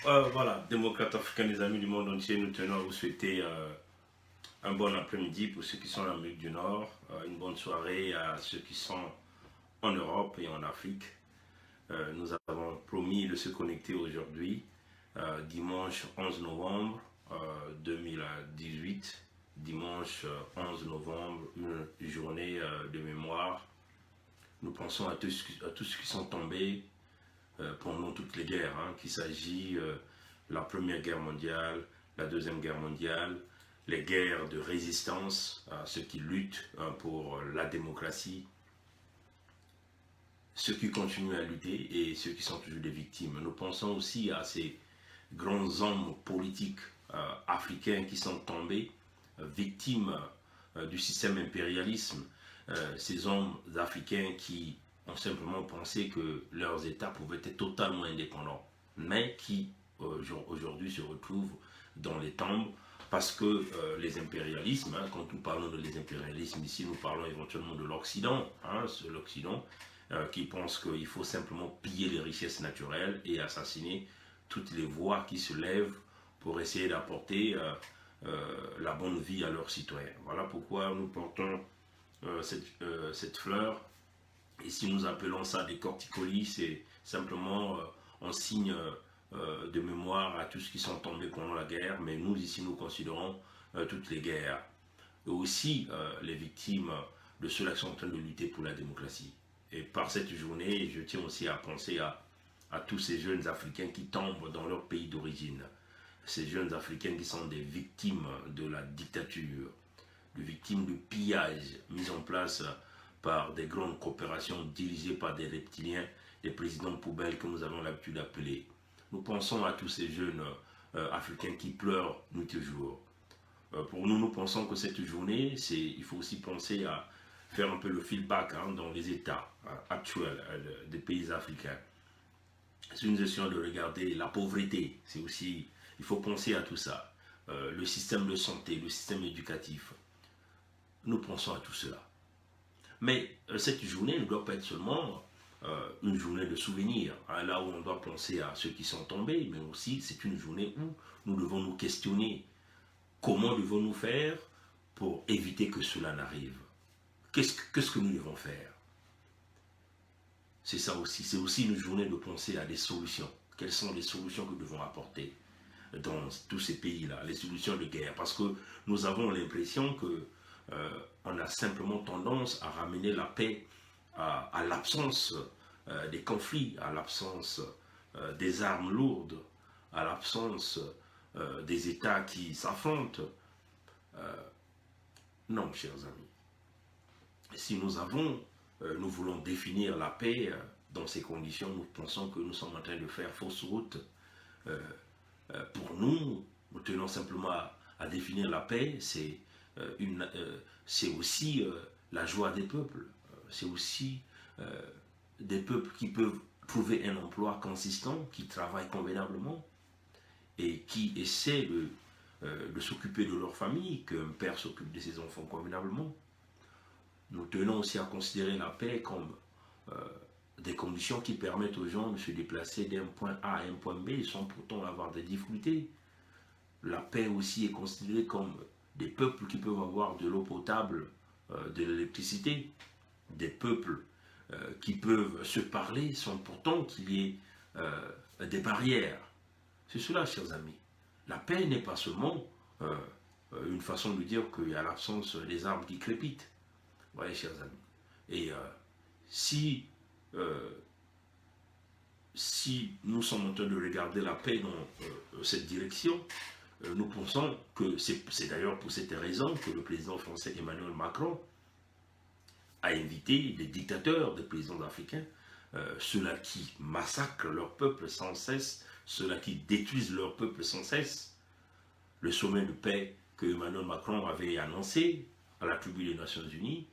Voilà, démocrates africains, des amis du monde entier, nous tenons à vous souhaiter un bon après-midi pour ceux qui sont en Amérique du Nord, une bonne soirée à ceux qui sont en Europe et en Afrique. Nous avons promis de se connecter aujourd'hui, dimanche 11 novembre 2018, dimanche 11 novembre, une journée de mémoire. Nous pensons à tous ceux qui sont tombés pendant toutes les guerres, qu'il s'agit la Première Guerre mondiale, la Deuxième Guerre mondiale, les guerres de résistance, ceux qui luttent pour la démocratie, ceux qui continuent à lutter et ceux qui sont toujours des victimes. Nous pensons aussi à ces grands hommes politiques africains qui sont tombés victimes du système impérialisme, ces hommes africains qui ont simplement pensé que leurs États pouvaient être totalement indépendants, mais qui aujourd'hui se retrouvent dans les tombes parce que les impérialismes, quand nous parlons de les impérialismes ici, nous parlons éventuellement de l'Occident, c'est l'Occident qui pense qu'il faut simplement piller les richesses naturelles et assassiner toutes les voix qui se lèvent pour essayer d'apporter la bonne vie à leurs citoyens. Voilà pourquoi nous portons cette fleur. Et si nous appelons ça des corticolis, c'est simplement un signe de mémoire à tous ceux qui sont tombés pendant la guerre. Mais nous, ici, nous considérons toutes les guerres. Et aussi les victimes de ceux-là qui sont en train de lutter pour la démocratie. Et par cette journée, je tiens aussi à penser à tous ces jeunes Africains qui tombent dans leur pays d'origine. Ces jeunes Africains qui sont des victimes de la dictature, des victimes de pillages mis en place par des grandes coopérations dirigées par des reptiliens, des présidents poubelles que nous avons l'habitude d'appeler. Nous pensons à tous ces jeunes Africains qui pleurent nuit et jour. Pour nous, nous pensons que cette journée, il faut aussi penser à faire un peu le feedback dans les États actuels des pays africains. Si nous essayons de regarder la pauvreté, c'est aussi, il faut penser à tout ça. Le système de santé, le système éducatif. Nous pensons à tout cela. Mais cette journée ne doit pas être seulement une journée de souvenirs, là où on doit penser à ceux qui sont tombés, mais aussi c'est une journée où nous devons nous questionner. Comment devons-nous faire pour éviter que cela n'arrive? Qu'est-ce que nous devons faire? C'est ça aussi, c'est aussi une journée de penser à des solutions. Quelles sont les solutions que nous devons apporter dans tous ces pays-là, les solutions de guerre? Parce que nous avons l'impression que on a simplement tendance à ramener la paix à l'absence des conflits, à l'absence des armes lourdes, à l'absence des États qui s'affrontent. Non, chers amis. Si nous voulons définir la paix dans ces conditions, nous pensons que nous sommes en train de faire fausse route. Pour nous, nous tenons simplement à définir la paix, c'est aussi la joie des peuples. C'est aussi des peuples qui peuvent trouver un emploi consistant, qui travaillent convenablement et qui essaient de s'occuper de leur famille, qu'un père s'occupe de ses enfants convenablement. Nous tenons aussi à considérer la paix comme des conditions qui permettent aux gens de se déplacer d'un point A à un point B sans pourtant avoir des difficultés. La paix aussi est considérée comme des peuples qui peuvent avoir de l'eau potable, de l'électricité, des peuples qui peuvent se parler sans pourtant qu'il y ait des barrières. C'est cela, chers amis. La paix n'est pas seulement une façon de dire qu'il y a l'absence des arbres qui crépitent. Vous voyez, chers amis. Et si nous sommes en train de regarder la paix dans cette direction, nous pensons que c'est d'ailleurs pour cette raison que le président français Emmanuel Macron a invité des dictateurs, des présidents africains, ceux-là qui massacrent leur peuple sans cesse, ceux-là qui détruisent leur peuple sans cesse. Le sommet de paix que Emmanuel Macron avait annoncé à la Tribune des Nations Unies,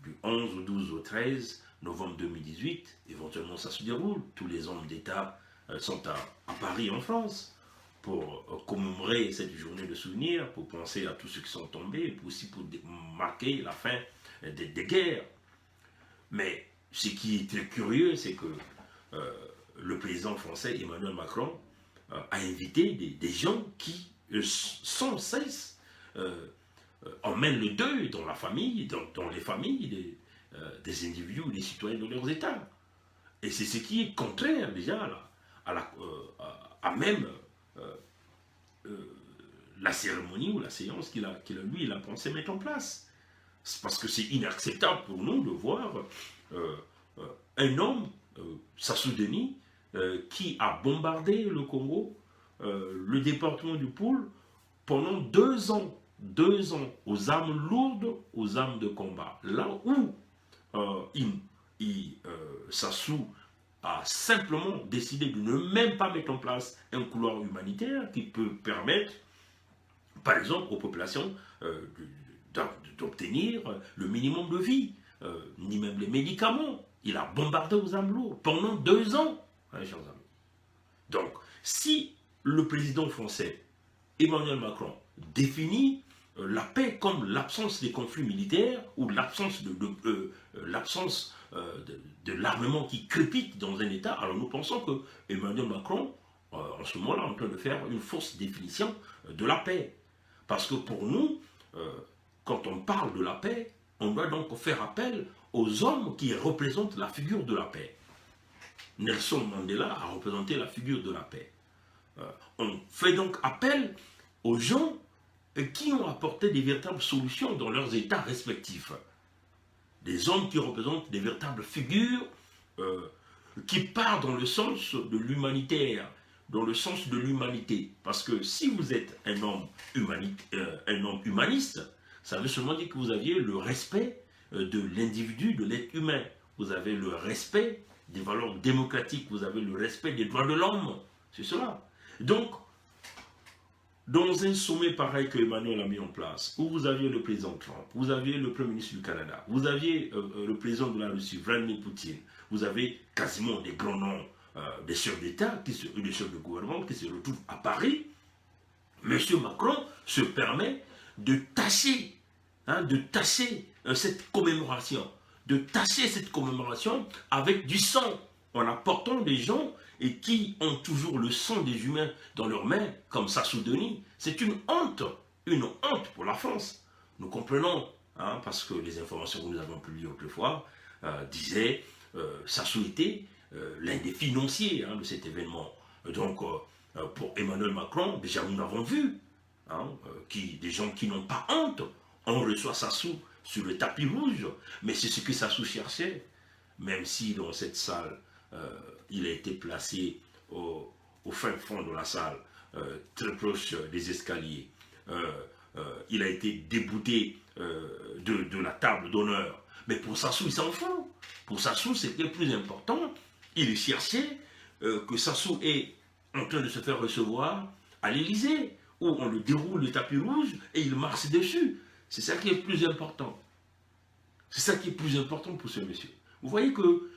du 11 au 12 au 13 novembre 2018, éventuellement ça se déroule. Tous les hommes d'État sont à Paris en France pour commémorer cette journée de souvenir, pour penser à tous ceux qui sont tombés, et aussi pour marquer la fin des guerres. Mais ce qui est très curieux, c'est que le président français Emmanuel Macron a invité des gens qui, sans cesse, emmènent le deuil dans la famille, dans les familles des individus ou des citoyens de leurs États. Et c'est ce qui est contraire déjà à même la cérémonie ou la séance qu'il a pensé mettre en place. C'est parce que c'est inacceptable pour nous de voir un homme, Sassou Nguesso, qui a bombardé le Congo, le département du Poul, pendant 2 ans. 2 ans, aux armes lourdes, aux armes de combat. Là où Sassou a simplement décidé de ne même pas mettre en place un couloir humanitaire qui peut permettre, par exemple, aux populations d'obtenir le minimum de vie, ni même les médicaments. Il a bombardé aux armes lourdes pendant 2 ans, hein, chers amis. Donc, si le président français, Emmanuel Macron, définit la paix comme l'absence des conflits militaires ou l'absence de l'armement qui crépite dans un État, alors nous pensons que Emmanuel Macron, en ce moment-là, est en train de faire une fausse définition de la paix. Parce que pour nous, quand on parle de la paix, on doit donc faire appel aux hommes qui représentent la figure de la paix. Nelson Mandela a représenté la figure de la paix. On fait donc appel aux gens qui ont apporté des véritables solutions dans leurs États respectifs. Des hommes qui représentent des véritables figures qui partent dans le sens de l'humanitaire, dans le sens de l'humanité. Parce que si vous êtes un homme humaniste, ça veut seulement dire que vous aviez le respect de l'individu, de l'être humain. Vous avez le respect des valeurs démocratiques, vous avez le respect des droits de l'homme. C'est cela. Donc, dans un sommet pareil que Emmanuel a mis en place, où vous aviez le président Trump, vous aviez le Premier ministre du Canada, vous aviez le président de la Russie, Vladimir Poutine, vous avez quasiment des grands noms des chefs d'État, des chefs de gouvernement qui se retrouvent à Paris, M. Macron se permet de tâcher cette commémoration, avec du sang, en apportant des gens et qui ont toujours le sang des humains dans leurs mains, comme Sassou Nguesso. C'est une honte pour la France. Nous comprenons, parce que les informations que nous avons publiées autrefois disaient Sassou était l'un des financiers de cet événement. Donc, pour Emmanuel Macron, déjà nous l'avons vu, des gens qui n'ont pas honte, on reçoit Sassou sur le tapis rouge, mais c'est ce que Sassou cherchait, même si dans cette salle, il a été placé au fin fond de la salle, très proche des escaliers. Il a été débouté de la table d'honneur. Mais pour Sassou, il s'en fout. Pour Sassou, c'était plus important. Il cherchait que Sassou est en train de se faire recevoir à l'Élysée, où on le déroule le tapis rouge et il marche dessus. C'est ça qui est plus important. C'est ça qui est plus important pour ce monsieur. Vous voyez que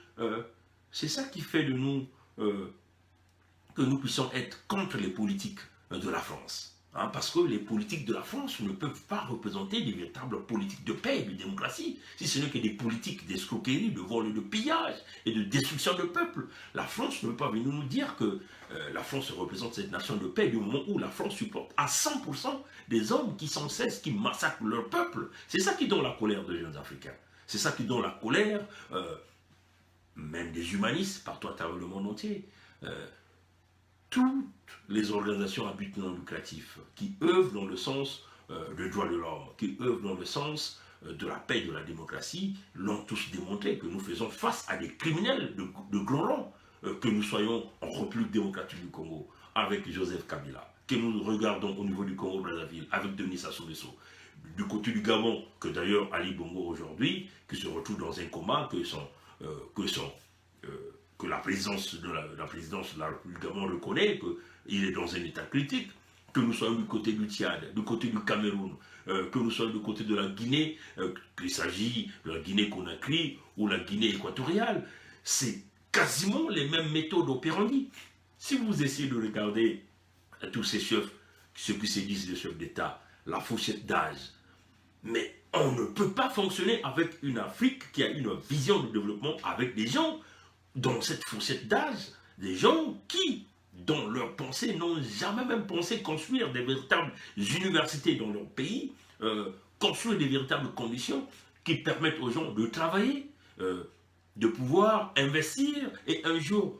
c'est ça qui fait de nous que nous puissions être contre les politiques de la France. Parce que les politiques de la France ne peuvent pas représenter des véritables politiques de paix et de démocratie, si ce n'est que des politiques d'escroquerie, de vol et de pillage et de destruction de peuple. La France ne peut pas venir nous dire que la France représente cette nation de paix du moment où la France supporte à 100% des hommes qui sans cesse, qui massacrent leur peuple. C'est ça qui donne la colère des jeunes Africains. C'est ça qui donne la colère même des humanistes partout à travers le monde entier. Toutes les organisations à but non lucratif qui œuvrent dans le sens des droits de l'homme, qui œuvrent dans le sens de la paix et de la démocratie, l'ont tous démontré que nous faisons face à des criminels de grand rang, que nous soyons en République démocratique du Congo avec Joseph Kabila, que nous regardons au niveau du Congo-Brazzaville avec Denis Sassou Nguesso, du côté du Gabon, que d'ailleurs Ali Bongo aujourd'hui, qui se retrouve dans un coma, que la présidence de la République du Gabon reconnaît, qu'il est dans un état critique, que nous soyons du côté du Tchad, du côté du Cameroun, que nous soyons du côté de la Guinée, qu'il s'agit de la Guinée-Conakry ou la Guinée équatoriale, c'est quasiment les mêmes méthodes opérandi. Si vous essayez de regarder tous ces chefs, ceux qui se disent des chefs d'État, la fourchette d'âge, mais on ne peut pas fonctionner avec une Afrique qui a une vision de développement avec des gens dans cette fourchette d'âge des gens qui, dans leur pensée, n'ont jamais même pensé construire des véritables universités dans leur pays, construire des véritables conditions qui permettent aux gens de travailler, de pouvoir investir et un jour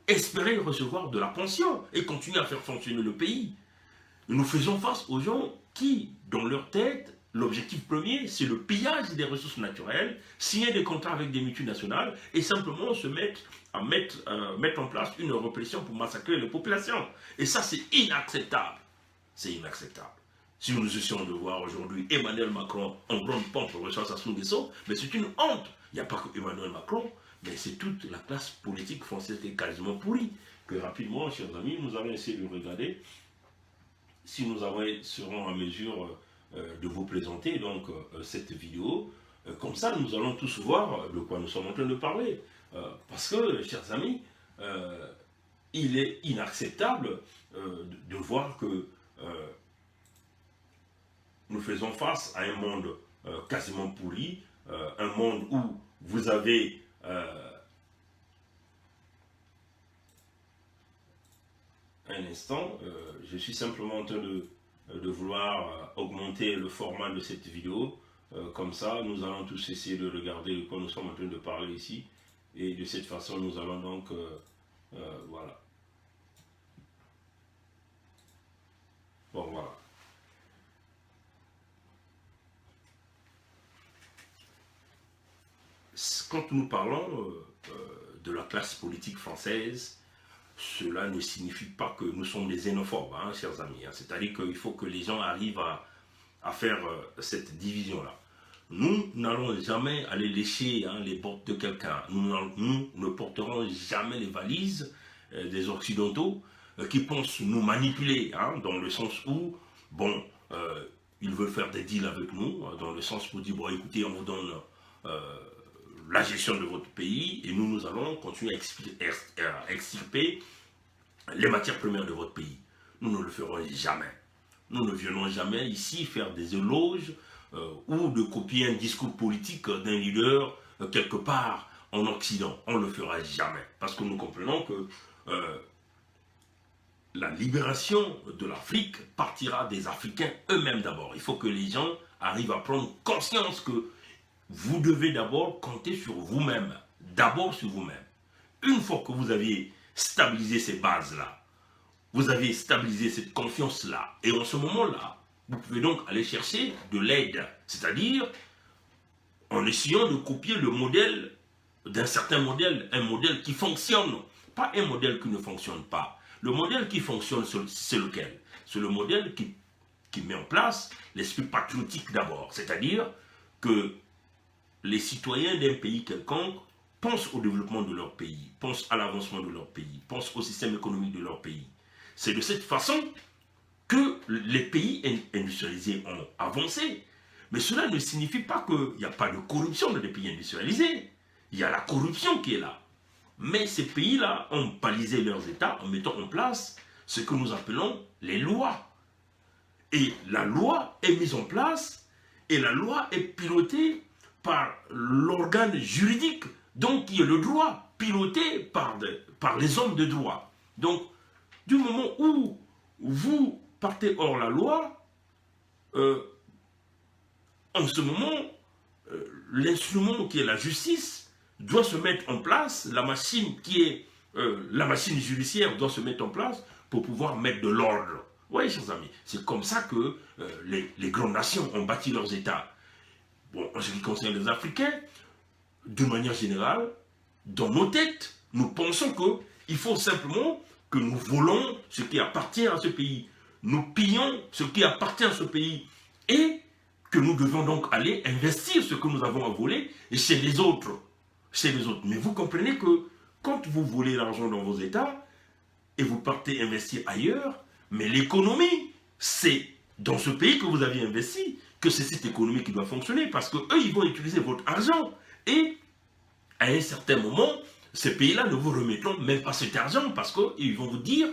espérer recevoir de la pension et continuer à faire fonctionner le pays. Nous faisons face aux gens qui, dans leur tête, l'objectif premier, c'est le pillage des ressources naturelles, signer des contrats avec des multinationales et simplement se mettre à mettre en place une répression pour massacrer les populations. Et ça, c'est inacceptable. C'est inacceptable. Si nous essayons de voir aujourd'hui Emmanuel Macron en grande pompe reçoit Sassou Nguesso, mais c'est une honte. Il n'y a pas que Emmanuel Macron, mais c'est toute la classe politique française qui est quasiment pourrie. Que rapidement, chers amis, nous allons essayer de regarder si nous serons en mesure de vous présenter donc cette vidéo. Comme ça, nous allons tous voir de quoi nous sommes en train de parler. Parce que, chers amis, il est inacceptable de voir que nous faisons face à un monde quasiment pourri, un monde où vous avez un instant, je suis simplement en train de vouloir augmenter le format de cette vidéo. Comme ça, nous allons tous essayer de regarder de quoi nous sommes en train de parler ici. Et de cette façon, nous allons donc... voilà. Bon, voilà. Quand nous parlons de la classe politique française, cela ne signifie pas que nous sommes des xénophobes, hein, chers amis. Hein. C'est-à-dire qu'il faut que les gens arrivent à faire cette division-là. Nous n'allons jamais aller lécher les bottes de quelqu'un. Nous ne porterons jamais les valises des Occidentaux qui pensent nous manipuler, hein, dans le sens où, bon, ils veulent faire des deals avec nous, dans le sens pour dire, bon, écoutez, on vous donne la gestion de votre pays et nous allons continuer à extirper les matières premières de votre pays. Nous ne le ferons jamais. Nous ne viendrons jamais ici faire des éloges ou de copier un discours politique d'un leader quelque part en Occident. On ne le fera jamais. Parce que nous comprenons que la libération de l'Afrique partira des Africains eux-mêmes d'abord. Il faut que les gens arrivent à prendre conscience que vous devez d'abord compter sur vous-même. D'abord sur vous-même. Une fois que vous avez stabilisé ces bases-là, vous avez stabilisé cette confiance-là, et en ce moment-là, vous pouvez donc aller chercher de l'aide. C'est-à-dire, en essayant de copier le modèle d'un certain modèle, un modèle qui fonctionne, pas un modèle qui ne fonctionne pas. Le modèle qui fonctionne, c'est lequel? C'est le modèle qui met en place l'esprit patriotique d'abord. C'est-à-dire que les citoyens d'un pays quelconque pensent au développement de leur pays, pensent à l'avancement de leur pays, pensent au système économique de leur pays. C'est de cette façon que les pays industrialisés ont avancé. Mais cela ne signifie pas qu'il n'y a pas de corruption dans les pays industrialisés. Il y a la corruption qui est là. Mais ces pays-là ont balisé leurs États en mettant en place ce que nous appelons les lois. Et la loi est mise en place et la loi est pilotée par l'organe juridique, donc qui est le droit, piloté par les hommes de droit. Donc, du moment où vous partez hors la loi, en ce moment, l'instrument qui est la justice doit se mettre en place, la machine qui est la machine judiciaire doit se mettre en place pour pouvoir mettre de l'ordre. Oui, chers amis, c'est comme ça que les grandes nations ont bâti leurs États. Bon, en ce qui concerne les Africains, d'une manière générale, dans nos têtes, nous pensons qu'il faut simplement que nous volons ce qui appartient à ce pays. Nous pillons ce qui appartient à ce pays. Et que nous devons donc aller investir ce que nous avons à voler chez les autres. Chez les autres. Mais vous comprenez que quand vous volez l'argent dans vos États et vous partez investir ailleurs, mais l'économie, c'est dans ce pays que vous avez investi que c'est cette économie qui doit fonctionner parce qu'eux, ils vont utiliser votre argent. Et à un certain moment, ces pays-là ne vous remettront même pas cet argent parce qu'ils vont vous dire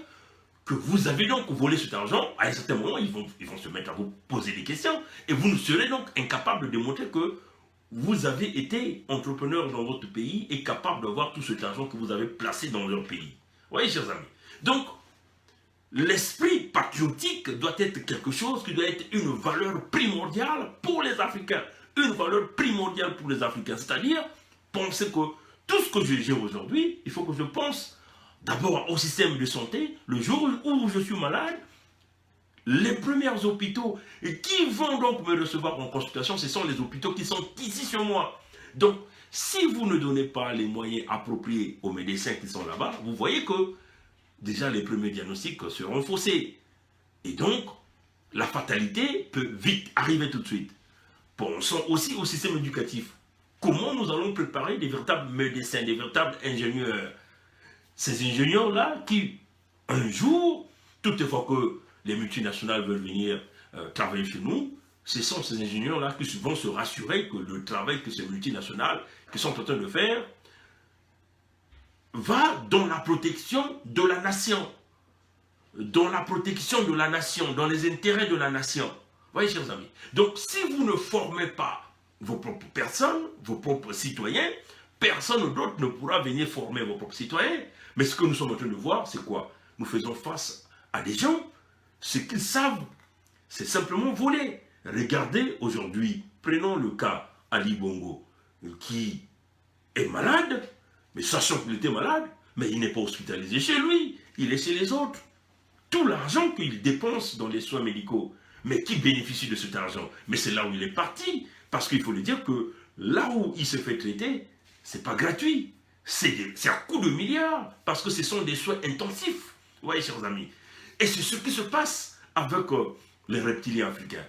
que vous avez donc volé cet argent. À un certain moment, ils vont se mettre à vous poser des questions et vous ne serez donc incapable de montrer que vous avez été entrepreneur dans votre pays et capable d'avoir tout cet argent que vous avez placé dans leur pays. Vous voyez, chers amis. Donc, l'esprit patriotique doit être quelque chose qui doit être une valeur primordiale pour les Africains. Une valeur primordiale pour les Africains. C'est-à-dire, penser que tout ce que je gère aujourd'hui, il faut que je pense d'abord au système de santé. Le jour où je suis malade, les premiers hôpitaux qui vont donc me recevoir en consultation, ce sont les hôpitaux qui sont ici sur moi. Donc, si vous ne donnez pas les moyens appropriés aux médecins qui sont là-bas, vous voyez que déjà les premiers diagnostics seront faussés. Et donc, la fatalité peut vite arriver tout de suite. Pensons aussi au système éducatif. Comment nous allons préparer des véritables médecins, des véritables ingénieurs? Ces ingénieurs-là qui, un jour, toutefois que les multinationales veulent venir travailler chez nous, ce sont ces ingénieurs-là qui vont se rassurer que le travail que ces multinationales qui sont en train de faire va dans la protection de la nation. Dans la protection de la nation, dans les intérêts de la nation. Vous voyez, chers amis. Donc, si vous ne formez pas vos propres personnes, vos propres citoyens, personne d'autre ne pourra venir former vos propres citoyens. Mais ce que nous sommes en train de voir, c'est quoi? Nous faisons face à des gens. Ce qu'ils savent, c'est simplement voler. Regardez aujourd'hui, prenons le cas Ali Bongo, qui est malade, mais sachant qu'il était malade, mais il n'est pas hospitalisé chez lui, il est chez les autres. Tout l'argent qu'il dépense dans les soins médicaux, mais qui bénéficie de cet argent? Mais c'est là où il est parti, parce qu'il faut le dire que là où il se fait traiter, c'est pas gratuit, c'est à coût de milliards, parce que ce sont des soins intensifs, vous voyez, chers amis. Et c'est ce qui se passe avec les reptiliens africains.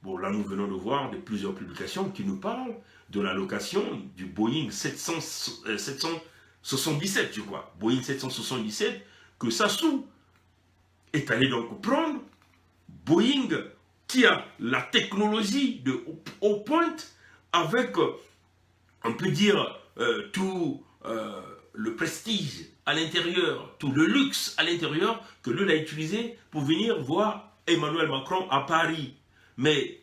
Bon, là, nous venons de voir plusieurs publications qui nous parlent de la location du Boeing 777, je crois. Boeing 777, que Sassou est allé donc prendre. Boeing, qui a la technologie de haut pointe, avec, on peut dire, tout le prestige à l'intérieur, tout le luxe à l'intérieur, que lui a utilisé pour venir voir Emmanuel Macron à Paris. Mais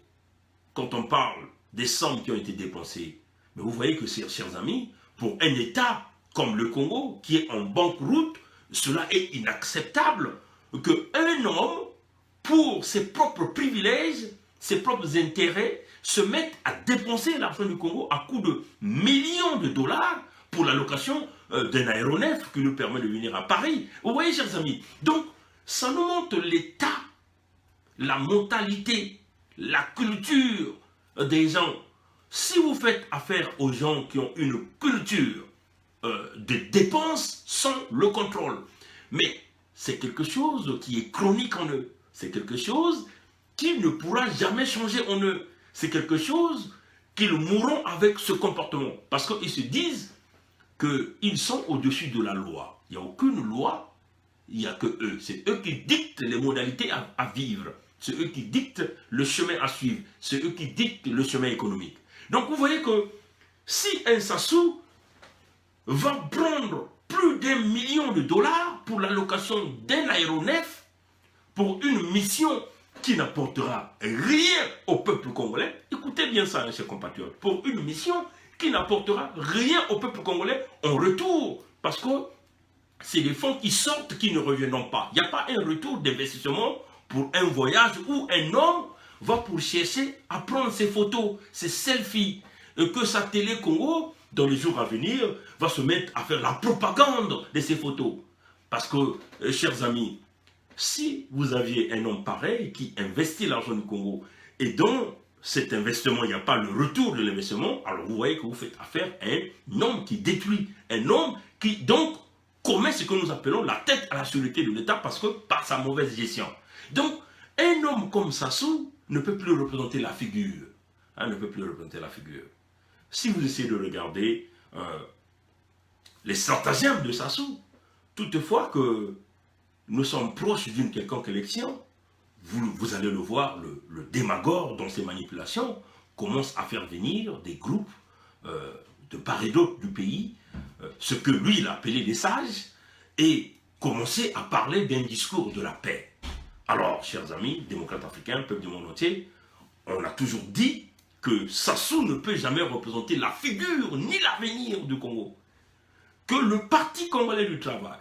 quand on parle des sommes qui ont été dépensées, mais vous voyez que, chers amis, pour un État comme le Congo, qui est en banqueroute, cela est inacceptable qu'un homme, pour ses propres privilèges, ses propres intérêts, se mette à dépenser l'argent du Congo à coût de millions de dollars pour la location d'un aéronef qui nous permet de venir à Paris. Vous voyez, chers amis, donc ça nous montre l'état, la mentalité, la culture des gens. Si vous faites affaire aux gens qui ont une culture de dépenses sans le contrôle, mais c'est quelque chose qui est chronique en eux, c'est quelque chose qui ne pourra jamais changer en eux, c'est quelque chose qu'ils mourront avec ce comportement, parce qu'ils se disent qu'ils sont au-dessus de la loi. Il n'y a aucune loi, il n'y a que eux. C'est eux qui dictent les modalités à vivre. C'est eux qui dictent le chemin à suivre. C'est eux qui dictent le chemin économique. Donc vous voyez que si un Sassou va prendre plus d'1 million de dollars pour la location d'un aéronef, pour une mission qui n'apportera rien au peuple congolais, écoutez bien ça, chers compatriotes, pour une mission qui n'apportera rien au peuple congolais en retour, parce que c'est des fonds qui sortent, qui ne reviendront pas. Il n'y a pas un retour d'investissement pour un voyage où un homme va pour chercher à prendre ses photos, ses selfies, et que sa télé Congo, dans les jours à venir, va se mettre à faire la propagande de ces photos. Parce que, chers amis, si vous aviez un homme pareil qui investit l'argent du Congo et dont cet investissement, il n'y a pas le retour de l'investissement, alors vous voyez que vous faites affaire à un homme qui détruit, un homme qui donc commet ce que nous appelons la tête à la sûreté de l'État parce que par sa mauvaise gestion. Donc, un homme comme Sassou ne peut plus représenter la figure. Ne peut plus représenter la figure. Si vous essayez de regarder les stratagèmes de Sassou, toutefois que nous sommes proches d'une quelconque élection, vous allez le voir, le démagogue dans ses manipulations commence à faire venir des groupes de part et d'autre du pays, ce que lui il a appelé des sages, et commencer à parler d'un discours de la paix. Alors, chers amis, démocrates africains, peuple du monde entier, on a toujours dit que Sassou ne peut jamais représenter la figure ni l'avenir du Congo. Que le Parti congolais du travail,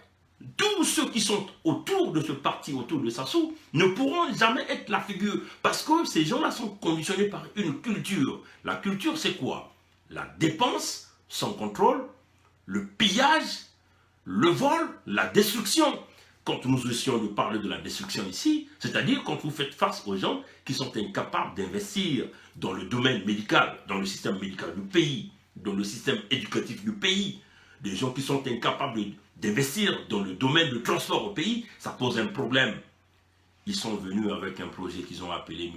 tous ceux qui sont autour de ce parti, autour de Sassou, ne pourront jamais être la figure. Parce que ces gens-là sont conditionnés par une culture. La culture, c'est quoi? La dépense sans contrôle, le pillage, le vol, la destruction. Quand nous essayons de parler de la destruction ici, c'est-à-dire quand vous faites face aux gens qui sont incapables d'investir dans le domaine médical, dans le système médical du pays, dans le système éducatif du pays, des gens qui sont incapables d'investir dans le domaine du transport au pays, ça pose un problème. Ils sont venus avec un projet qu'ils ont appelé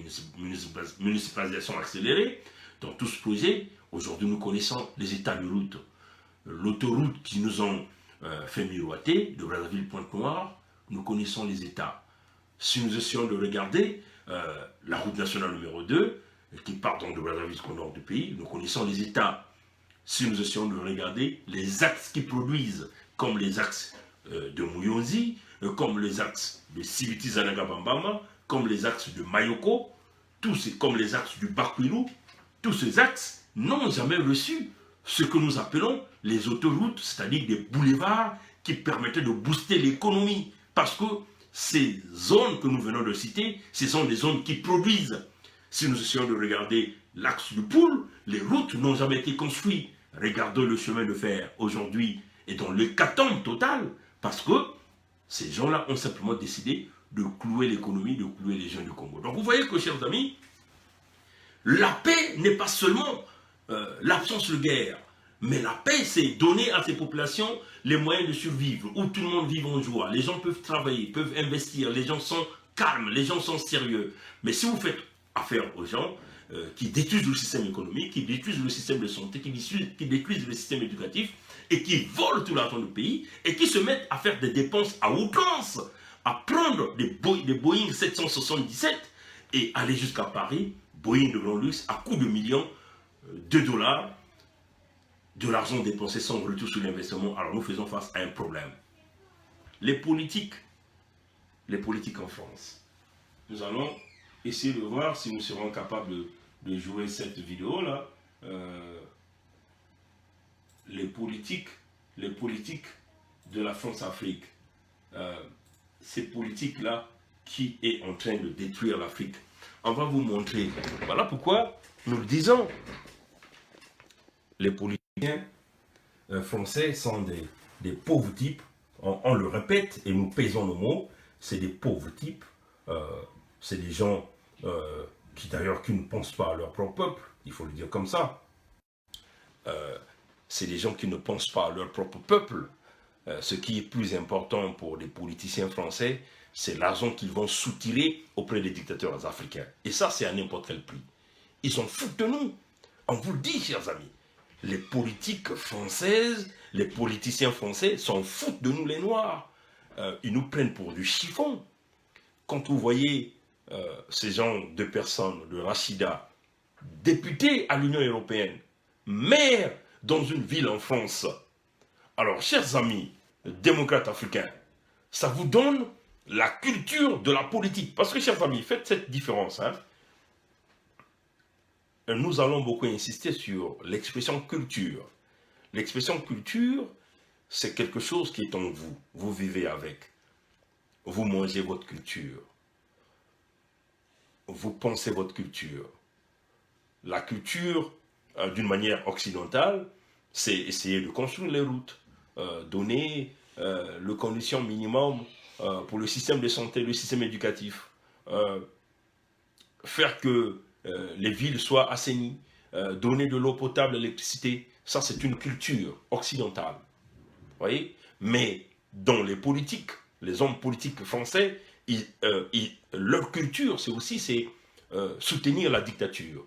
municipalisation accélérée. Dans tout ce projet, aujourd'hui nous connaissons les états de route. L'autoroute qui nous ont fait miroiter, de Brazzaville-Pointe-Noire, nous connaissons les états. Si nous essayons de regarder la route nationale numéro 2, qui part donc de Brazzaville jusqu'au nord du pays, nous connaissons les états. Si nous essayons de regarder les axes qui produisent, comme les axes de Muyonzi, comme les axes de Sibiti-Zanaga-Bambama, comme les axes de Mayoko, comme les axes du Bakwilou, tous ces axes n'ont jamais reçu ce que nous appelons les autoroutes, c'est-à-dire des boulevards qui permettaient de booster l'économie. Parce que ces zones que nous venons de citer, ce sont des zones qui produisent. Si nous essayons de regarder l'axe du Poul, les routes n'ont jamais été construites. Regardons le chemin de fer aujourd'hui est dans l'hécatombe totale parce que ces gens-là ont simplement décidé de clouer l'économie, de clouer les gens du Congo. Donc vous voyez que, chers amis, la paix n'est pas seulement l'absence de guerre, mais la paix, c'est donner à ces populations les moyens de survivre, où tout le monde vit en joie, les gens peuvent travailler, peuvent investir, les gens sont calmes, les gens sont sérieux. Mais si vous faites affaire aux gens qui détruisent le système économique, qui détruisent le système de santé, qui détruisent le système éducatif, et qui volent tout l'argent du pays, et qui se mettent à faire des dépenses à outrance, à prendre des Boeing 777 et aller jusqu'à Paris, Boeing de grand luxe, à coups de millions de dollars, de l'argent dépensé sans retour sur l'investissement. Alors nous faisons face à un problème. Les politiques en France. Nous allons essayer de voir si nous serons capables de jouer cette vidéo-là. Les politiques de la France-Afrique. Ces politiques-là qui est en train de détruire l'Afrique. On va vous montrer. Voilà pourquoi nous le disons. Les politiciens français sont des pauvres types. On le répète et nous pesons nos mots. C'est des pauvres types. C'est des gens qui d'ailleurs qui ne pensent pas à leur propre peuple. Il faut le dire comme ça. C'est des gens qui ne pensent pas à leur propre peuple. Ce qui est plus important pour les politiciens français, c'est l'argent qu'ils vont soutirer auprès des dictateurs africains. Et ça, c'est à n'importe quel prix. Ils s'en foutent de nous. On vous le dit, chers amis. Les politiques françaises, les politiciens français s'en foutent de nous, les Noirs. Ils nous prennent pour du chiffon. Quand vous voyez ces gens de personnes, de Rachida, députés à l'Union européenne, maire dans une ville en France. Alors, chers amis, démocrates africains, ça vous donne la culture de la politique. Parce que, chers amis, faites cette différence. Hein. Nous allons beaucoup insister sur l'expression culture. L'expression culture, c'est quelque chose qui est en vous. Vous vivez avec. Vous mangez votre culture. Vous pensez votre culture. La culture, d'une manière occidentale, c'est essayer de construire les routes, donner les conditions minimum pour le système de santé, le système éducatif, faire que les villes soient assainies, donner de l'eau potable, l'électricité. Ça, c'est une culture occidentale. Voyez? Mais dans les politiques, les hommes politiques français, leur culture, c'est aussi soutenir la dictature.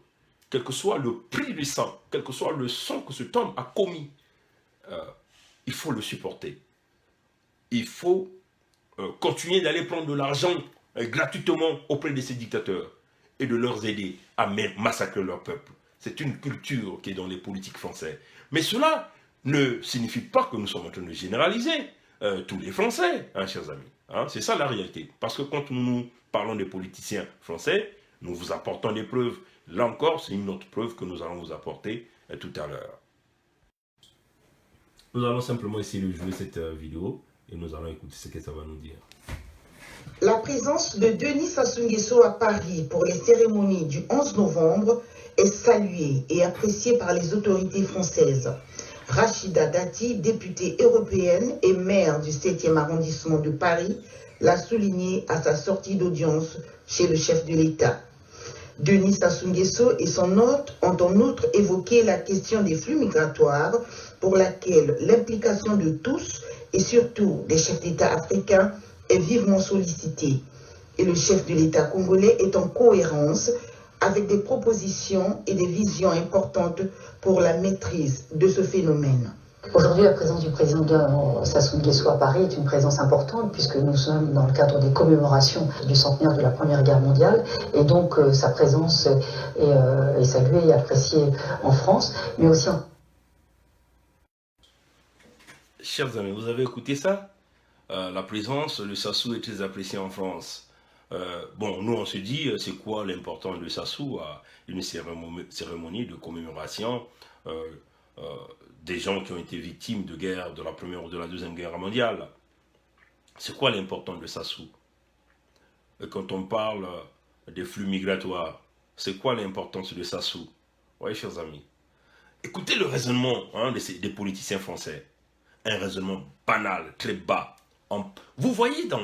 Quel que soit le prix du sang, quel que soit le sang que cet homme a commis, il faut le supporter. Il faut continuer d'aller prendre de l'argent gratuitement auprès de ces dictateurs et de leur aider à massacrer leur peuple. C'est une culture qui est dans les politiques français. Mais cela ne signifie pas que nous sommes en train de généraliser tous les Français, hein, chers amis. Hein, c'est ça la réalité. Parce que quand nous parlons des politiciens français, nous vous apportons des preuves Là encore, c'est une autre preuve que nous allons vous apporter tout à l'heure. Nous allons simplement essayer de jouer cette vidéo et nous allons écouter ce que ça va nous dire. La présence de Denis Sassou Nguesso à Paris pour les cérémonies du 11 novembre est saluée et appréciée par les autorités françaises. Rachida Dati, députée européenne et maire du 7e arrondissement de Paris, l'a souligné à sa sortie d'audience chez le chef de l'État. Denis Sassou Nguesso et son hôte ont en outre évoqué la question des flux migratoires pour laquelle l'implication de tous et surtout des chefs d'État africains est vivement sollicitée. Et le chef de l'État congolais est en cohérence avec des propositions et des visions importantes pour la maîtrise de ce phénomène. Aujourd'hui, la présence du président Sassou Nguesso à Paris est une présence importante puisque nous sommes dans le cadre des commémorations du centenaire de la Première Guerre mondiale et donc sa présence est saluée et appréciée en France, mais aussi en... Chers amis, vous avez écouté ça? La présence de Sassou est très appréciée en France. Bon, nous on se dit, c'est quoi l'importance de Sassou à une cérémonie de commémoration des gens qui ont été victimes de guerre, de la Première ou de la Deuxième Guerre mondiale. C'est quoi l'importance de Sassou? Quand on parle des flux migratoires, c'est quoi l'importance de Sassou? Oui, chers amis. Écoutez le raisonnement des politiciens français. Un raisonnement banal, très bas. Vous voyez dans...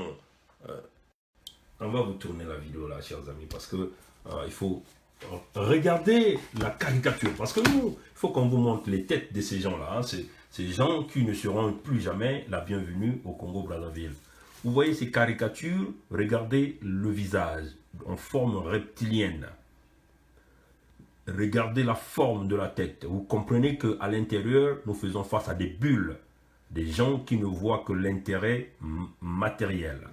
on va vous tourner la vidéo là, chers amis, parce que il faut regarder la caricature. Parce que nous, il faut qu'on vous montre les têtes de ces gens-là. Ces gens qui ne seront plus jamais la bienvenue au Congo-Brazzaville. Vous voyez ces caricatures, regardez le visage en forme reptilienne. Regardez la forme de la tête. Vous comprenez qu'à l'intérieur, nous faisons face à des bulles. Des gens qui ne voient que l'intérêt matériel.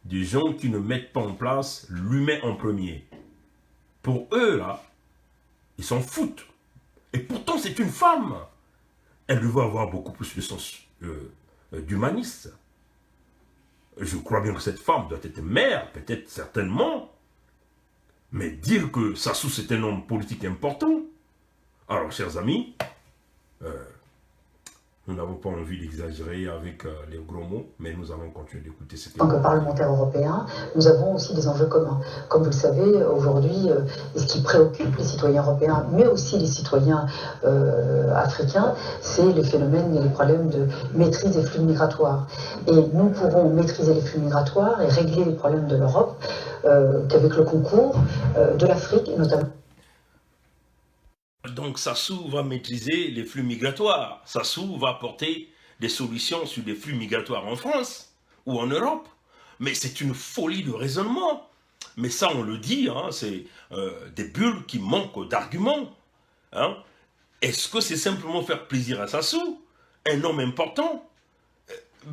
Des gens qui ne mettent pas en place l'humain en premier. Pour eux, là, ils s'en foutent. Et pourtant, c'est une femme. Elle devrait avoir beaucoup plus de sens d'humaniste. Je crois bien que cette femme doit être mère, peut-être certainement. Mais dire que Sassou, c'est un homme politique important. Alors, chers amis, nous n'avons pas envie d'exagérer avec les gros mots, mais nous allons continuer d'écouter ce que... En tant que parlementaires européens, nous avons aussi des enjeux communs. Comme vous le savez, aujourd'hui, ce qui préoccupe les citoyens européens, mais aussi les citoyens africains, c'est les phénomènes et les problèmes de maîtrise des flux migratoires. Et nous pourrons maîtriser les flux migratoires et régler les problèmes de l'Europe qu'avec le concours de l'Afrique, et notamment... Donc Sassou va maîtriser les flux migratoires. Sassou va apporter des solutions sur les flux migratoires en France ou en Europe. Mais c'est une folie de raisonnement. Mais ça, on le dit, hein, c'est des bulles qui manquent d'arguments. Hein. Est-ce que c'est simplement faire plaisir à Sassou, un homme important?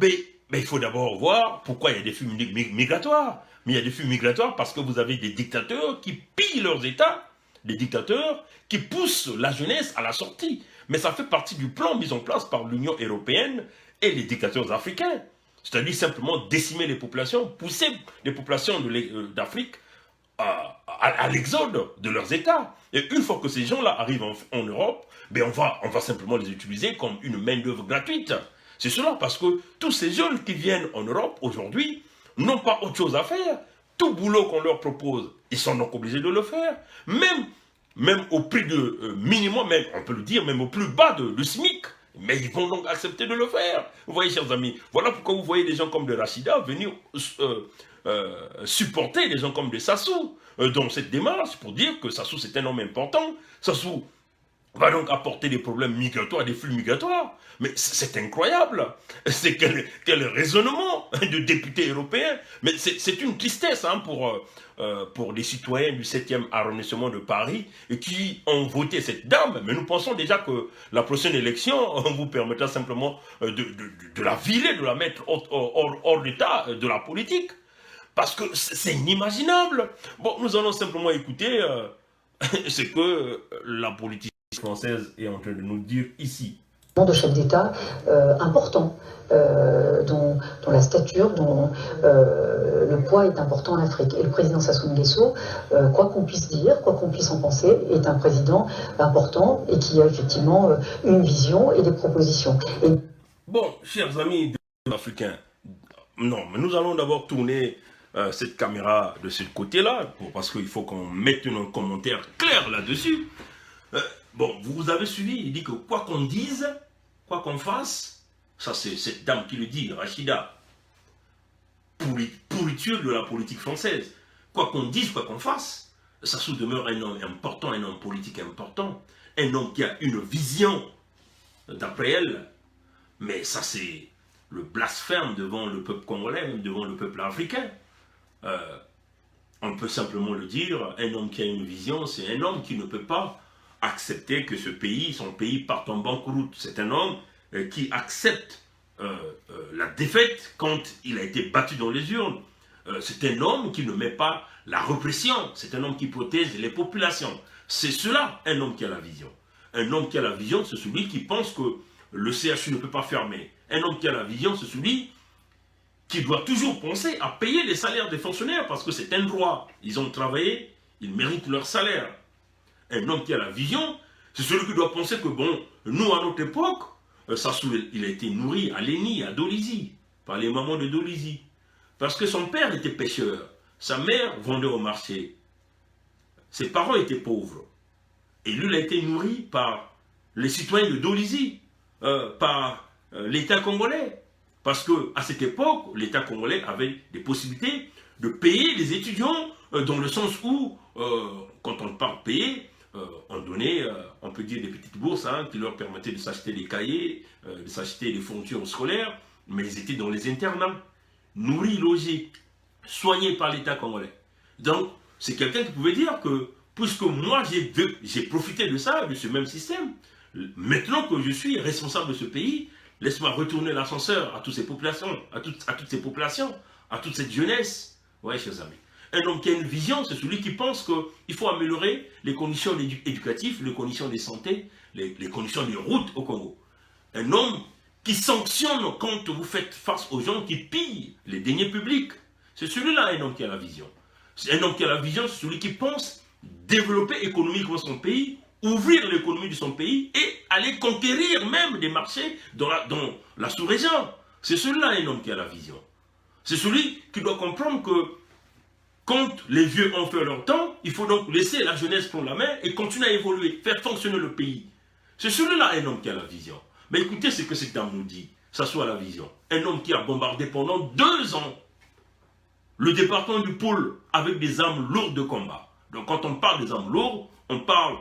Mais il faut d'abord voir pourquoi il y a des flux migratoires. Mais il y a des flux migratoires parce que vous avez des dictateurs qui pillent leurs États. Des dictateurs qui poussent la jeunesse à la sortie. Mais ça fait partie du plan mis en place par l'Union européenne et les dictateurs africains. C'est-à-dire simplement décimer les populations, pousser les populations d'Afrique à l'exode de leurs États. Et une fois que ces gens-là arrivent en Europe, ben on va simplement les utiliser comme une main-d'œuvre gratuite. C'est cela parce que tous ces jeunes qui viennent en Europe aujourd'hui n'ont pas autre chose à faire. Tout boulot qu'on leur propose, ils sont donc obligés de le faire. Même au prix de minimum, même, on peut le dire, même au plus bas du SMIC. Mais ils vont donc accepter de le faire. Vous voyez, chers amis, voilà pourquoi vous voyez des gens comme de Rachida venir supporter des gens comme de Sassou dans cette démarche pour dire que Sassou c'est un homme important. Sassou va donc apporter des problèmes migratoires, des flux migratoires. Mais c'est incroyable. C'est quel raisonnement de députés européens. Mais c'est une tristesse hein, pour les citoyens du 7e arrondissement de Paris qui ont voté cette dame. Mais nous pensons déjà que la prochaine élection vous permettra simplement de la virer, de la mettre hors d'état de la politique. Parce que c'est inimaginable. Bon, nous allons simplement écouter ce que la politique française est en train de nous dire ici. De chefs d'État importants, dont la stature, dont le poids est important en Afrique. Et le président Sassou Nguesso, quoi qu'on puisse dire, quoi qu'on puisse en penser, est un président important et qui a effectivement une vision et des propositions. Bon, chers amis africains, non, mais nous allons d'abord tourner cette caméra de ce côté-là, parce qu'il faut qu'on mette un commentaire clair là-dessus. Bon, vous avez suivi, il dit que quoi qu'on dise, quoi qu'on fasse, ça c'est cette dame qui le dit, Rachida, pourriture de la politique française. Quoi qu'on dise, quoi qu'on fasse, Sassou demeure un homme important, un homme politique important, un homme qui a une vision, d'après elle, mais ça c'est le blasphème devant le peuple congolais, même devant le peuple africain. On peut simplement le dire, un homme qui a une vision, c'est un homme qui ne peut pas accepter que ce pays, son pays parte en banqueroute. C'est un homme qui accepte la défaite quand il a été battu dans les urnes. C'est un homme qui ne met pas la répression. C'est un homme qui protège les populations. C'est cela, un homme qui a la vision. Un homme qui a la vision, c'est celui qui pense que le CHU ne peut pas fermer. Un homme qui a la vision, c'est celui qui doit toujours penser à payer les salaires des fonctionnaires parce que c'est un droit. Ils ont travaillé, ils méritent leur salaire. Un homme qui a la vision, c'est celui qui doit penser que, bon, nous, à notre époque, Sassou, il a été nourri à Léni, à Dolisie, par les mamans de Dolisie. Parce que son père était pêcheur, sa mère vendait au marché. Ses parents étaient pauvres. Et lui, il a été nourri par les citoyens de Dolisie, par l'État congolais. Parce qu'à cette époque, l'État congolais avait des possibilités de payer les étudiants dans le sens où, quand on parle payer, on donnait, on peut dire, des petites bourses qui leur permettaient de s'acheter des cahiers, de s'acheter des fournitures scolaires, mais ils étaient dans les internats, nourris, logés, soignés par l'État congolais. Donc, c'est quelqu'un qui pouvait dire que, puisque moi j'ai profité de ça, de ce même système, maintenant que je suis responsable de ce pays, laisse-moi retourner l'ascenseur à toutes ces populations, à toutes ces populations, à toute cette jeunesse. Oui, chers amis. Un homme qui a une vision, c'est celui qui pense qu'il faut améliorer les conditions éducatives, les conditions de santé, les conditions des routes au Congo. Un homme qui sanctionne quand vous faites face aux gens qui pillent les deniers publics. C'est celui-là, un homme qui a la vision. Un homme qui a la vision, c'est celui qui pense développer économiquement son pays, ouvrir l'économie de son pays et aller conquérir même des marchés dans la sous-région. C'est celui-là, un homme qui a la vision. C'est celui qui doit comprendre que quand les vieux ont fait leur temps, il faut donc laisser la jeunesse prendre la main et continuer à évoluer, faire fonctionner le pays. C'est celui-là, un homme qui a la vision. Mais écoutez ce que cette dame nous dit, ça soit la vision. Un homme qui a bombardé pendant 2 ans le département du Pôle avec des armes lourdes de combat. Donc quand on parle des armes lourdes, on parle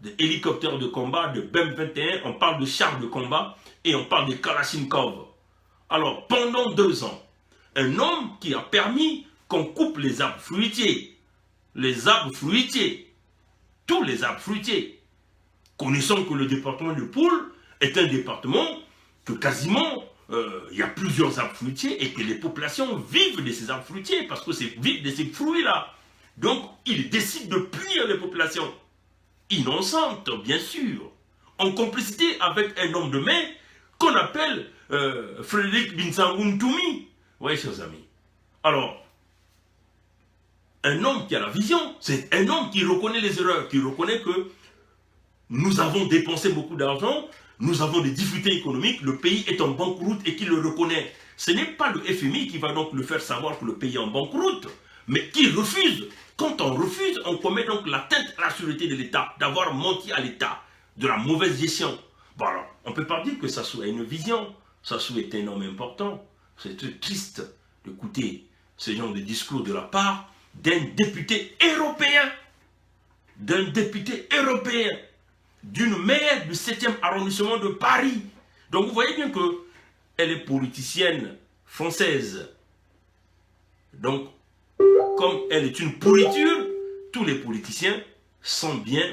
d'hélicoptères de combat, de BEM-21, on parle de chars de combat et on parle de Kalachnikov. Alors pendant 2 ans, un homme qui a permis qu'on coupe les arbres fruitiers, tous les arbres fruitiers. Connaissons que le département du Pôle est un département que quasiment il y a plusieurs arbres fruitiers et que les populations vivent de ces arbres fruitiers parce que c'est vivent de ces fruits-là. Donc, il décide de punir les populations innocentes, bien sûr, en complicité avec un homme de main qu'on appelle Frédéric Binsangoum-Toumi. Oui, chers amis. Alors, un homme qui a la vision, c'est un homme qui reconnaît les erreurs, qui reconnaît que nous avons dépensé beaucoup d'argent, nous avons des difficultés économiques, le pays est en banqueroute et qui le reconnaît. Ce n'est pas le FMI qui va donc le faire savoir que le pays est en banqueroute, mais qui refuse. Quand on refuse, on commet donc l'atteinte à la sûreté de l'État, d'avoir menti à l'État, de la mauvaise gestion. Bon alors, on ne peut pas dire que Sassou a une vision. Sassou est un homme important. C'est très triste d'écouter ce genre de discours de la part d'un député européen, d'une maire du 7e arrondissement de Paris. Donc vous voyez bien qu'elle est politicienne française. Donc, comme elle est une pourriture, tous les politiciens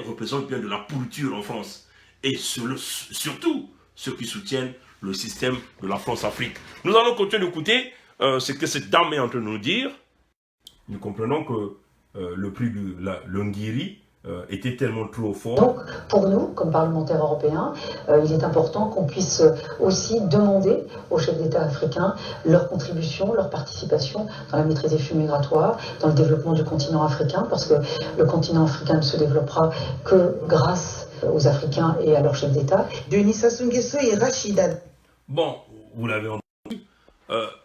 représentent bien de la pourriture en France. Et surtout, ceux qui soutiennent le système de la France-Afrique. Nous allons continuer d'écouter ce que cette dame est en train de nous dire. Nous comprenons que le prix de l'Ongiri était tellement trop fort. Donc, pour nous, comme parlementaires européens, il est important qu'on puisse aussi demander aux chefs d'État africains leur contribution, leur participation dans la maîtrise des flux migratoires, dans le développement du continent africain, parce que le continent africain ne se développera que grâce aux Africains et à leurs chefs d'État. Denis Sassou Nguesso et Rachida. Bon, vous l'avez entendu,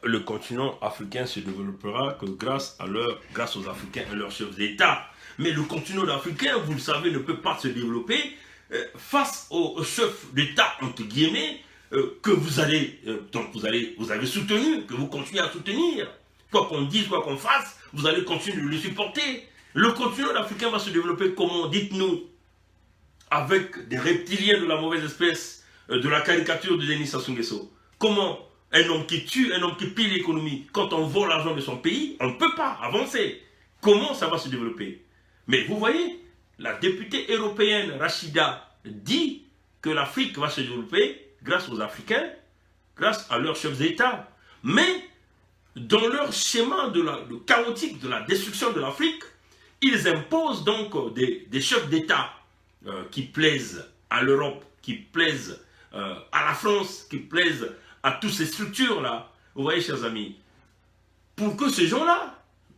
le continent africain se développera que grâce aux Africains et leurs chefs d'État. Mais le continent africain, vous le savez, ne peut pas se développer face aux chefs d'État, entre guillemets, que vous avez soutenu, que vous continuez à soutenir. Quoi qu'on dise, quoi qu'on fasse, vous allez continuer de le supporter. Le continent africain va se développer comment? Dites-nous. Avec des reptiliens de la mauvaise espèce, de la caricature de Denis Sassou Nguesso. Comment un homme qui tue, un homme qui pille l'économie, quand on vole l'argent de son pays, on ne peut pas avancer. Comment ça va se développer? Mais vous voyez, la députée européenne Rachida dit que l'Afrique va se développer grâce aux Africains, grâce à leurs chefs d'État. Mais dans leur schéma chaotique de la destruction de l'Afrique, ils imposent donc des chefs d'État qui plaisent à l'Europe, qui plaisent à la France, qui plaisent à toutes ces structures-là. Vous voyez, chers amis, pour que ces gens-là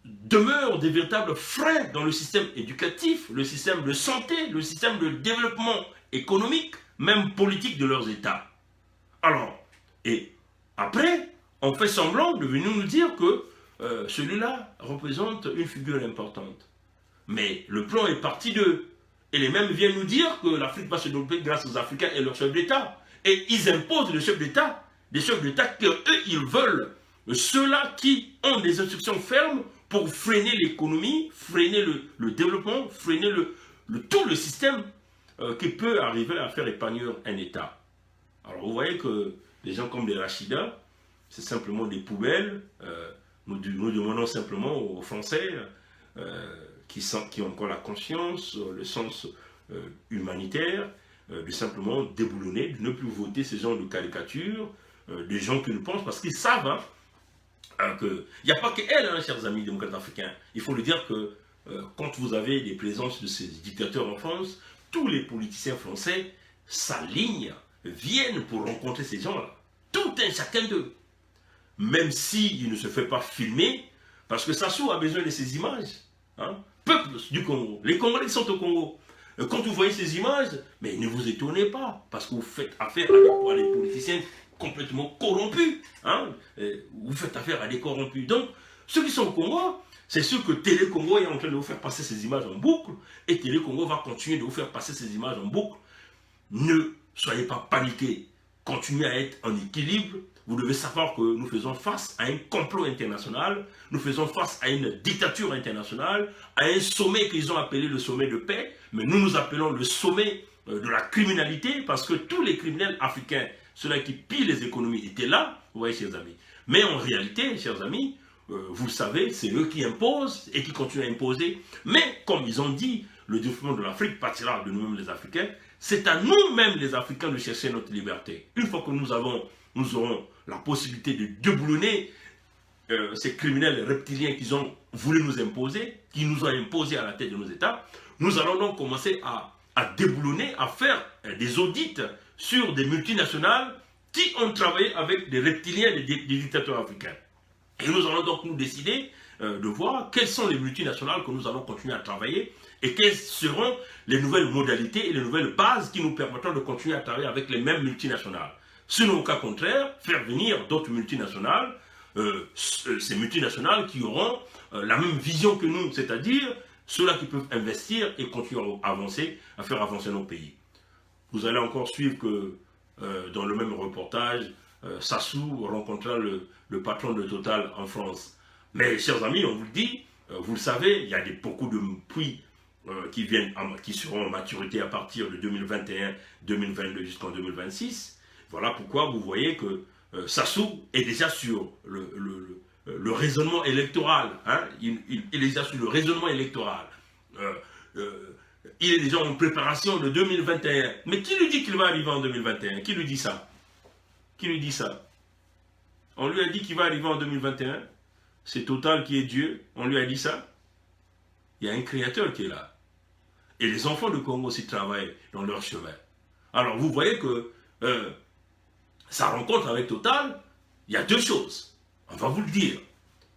demeurent des véritables freins dans le système éducatif, le système de santé, le système de développement économique, même politique de leurs États. Alors, et après, on fait semblant de venir nous dire que celui-là représente une figure importante. Mais le plan est parti d'eux. Et les mêmes viennent nous dire que l'Afrique va se développer grâce aux Africains et leurs chefs d'État. Et ils imposent des chefs d'État qu'eux, ils veulent. Ceux-là qui ont des instructions fermes pour freiner l'économie, freiner le développement, freiner tout le système qui peut arriver à faire épanouir un État. Alors vous voyez que des gens comme les Rachida, c'est simplement des poubelles. Nous demandons simplement aux Français qui ont encore la conscience, le sens humanitaire, de simplement déboulonner, de ne plus voter ces gens de caricatures, des gens qui le pensent, parce qu'ils savent qu'il n'y a pas qu'elle, chers amis démocrates africains. Il faut le dire que quand vous avez des présences de ces dictateurs en France, tous les politiciens français s'alignent, viennent pour rencontrer ces gens-là. Tout un chacun d'eux. Même s'il ne se fait pas filmer, parce que Sassou a besoin de ces images. Peuple du Congo, les Congolais sont au Congo. Quand vous voyez ces images, mais ne vous étonnez pas, parce que vous faites affaire à des politiciens complètement corrompus. Vous faites affaire à des corrompus. Donc, ceux qui sont au Congo, c'est sûr que Télé Congo est en train de vous faire passer ces images en boucle, et Télé Congo va continuer de vous faire passer ces images en boucle. Ne soyez pas paniqués, continuez à être en équilibre. Vous devez savoir que nous faisons face à un complot international, nous faisons face à une dictature internationale, à un sommet qu'ils ont appelé le sommet de paix, mais nous appelons le sommet de la criminalité, parce que tous les criminels africains, ceux-là qui pillent les économies, étaient là, vous voyez, chers amis. Mais en réalité, chers amis, vous le savez, c'est eux qui imposent et qui continuent à imposer. Mais comme ils ont dit, le développement de l'Afrique partira de nous-mêmes les Africains. C'est à nous-mêmes les Africains de chercher notre liberté. Une fois que nous aurons la possibilité de déboulonner ces criminels reptiliens qu'ils ont voulu nous imposer, qui nous ont imposé à la tête de nos États, nous allons donc commencer à déboulonner, à faire des audits sur des multinationales qui ont travaillé avec des reptiliens, des dictateurs africains. Et nous allons donc nous décider de voir quelles sont les multinationales que nous allons continuer à travailler et quelles seront les nouvelles modalités et les nouvelles bases qui nous permettront de continuer à travailler avec les mêmes multinationales. Sinon, au cas contraire, faire venir d'autres multinationales, ces multinationales qui auront la même vision que nous, c'est-à-dire ceux-là qui peuvent investir et continuer à avancer, à faire avancer nos pays. Vous allez encore suivre que dans le même reportage, Sassou rencontra le patron de Total en France. Mais chers amis, on vous le dit, vous le savez, il y a beaucoup de puits qui seront en maturité à partir de 2021, 2022 jusqu'en 2026. Voilà pourquoi vous voyez que Sassou est déjà sur le raisonnement électoral. Il est déjà sur le raisonnement électoral. Il est déjà en préparation de 2021. Mais qui lui dit qu'il va arriver en 2021? Qui lui dit ça? Qui lui dit ça? On lui a dit qu'il va arriver en 2021. C'est Total qui est Dieu. On lui a dit ça. Il y a un créateur qui est là. Et les enfants du Congo aussi travaillent dans leur chemin. Alors vous voyez que sa rencontre avec Total, il y a deux choses. On va vous le dire.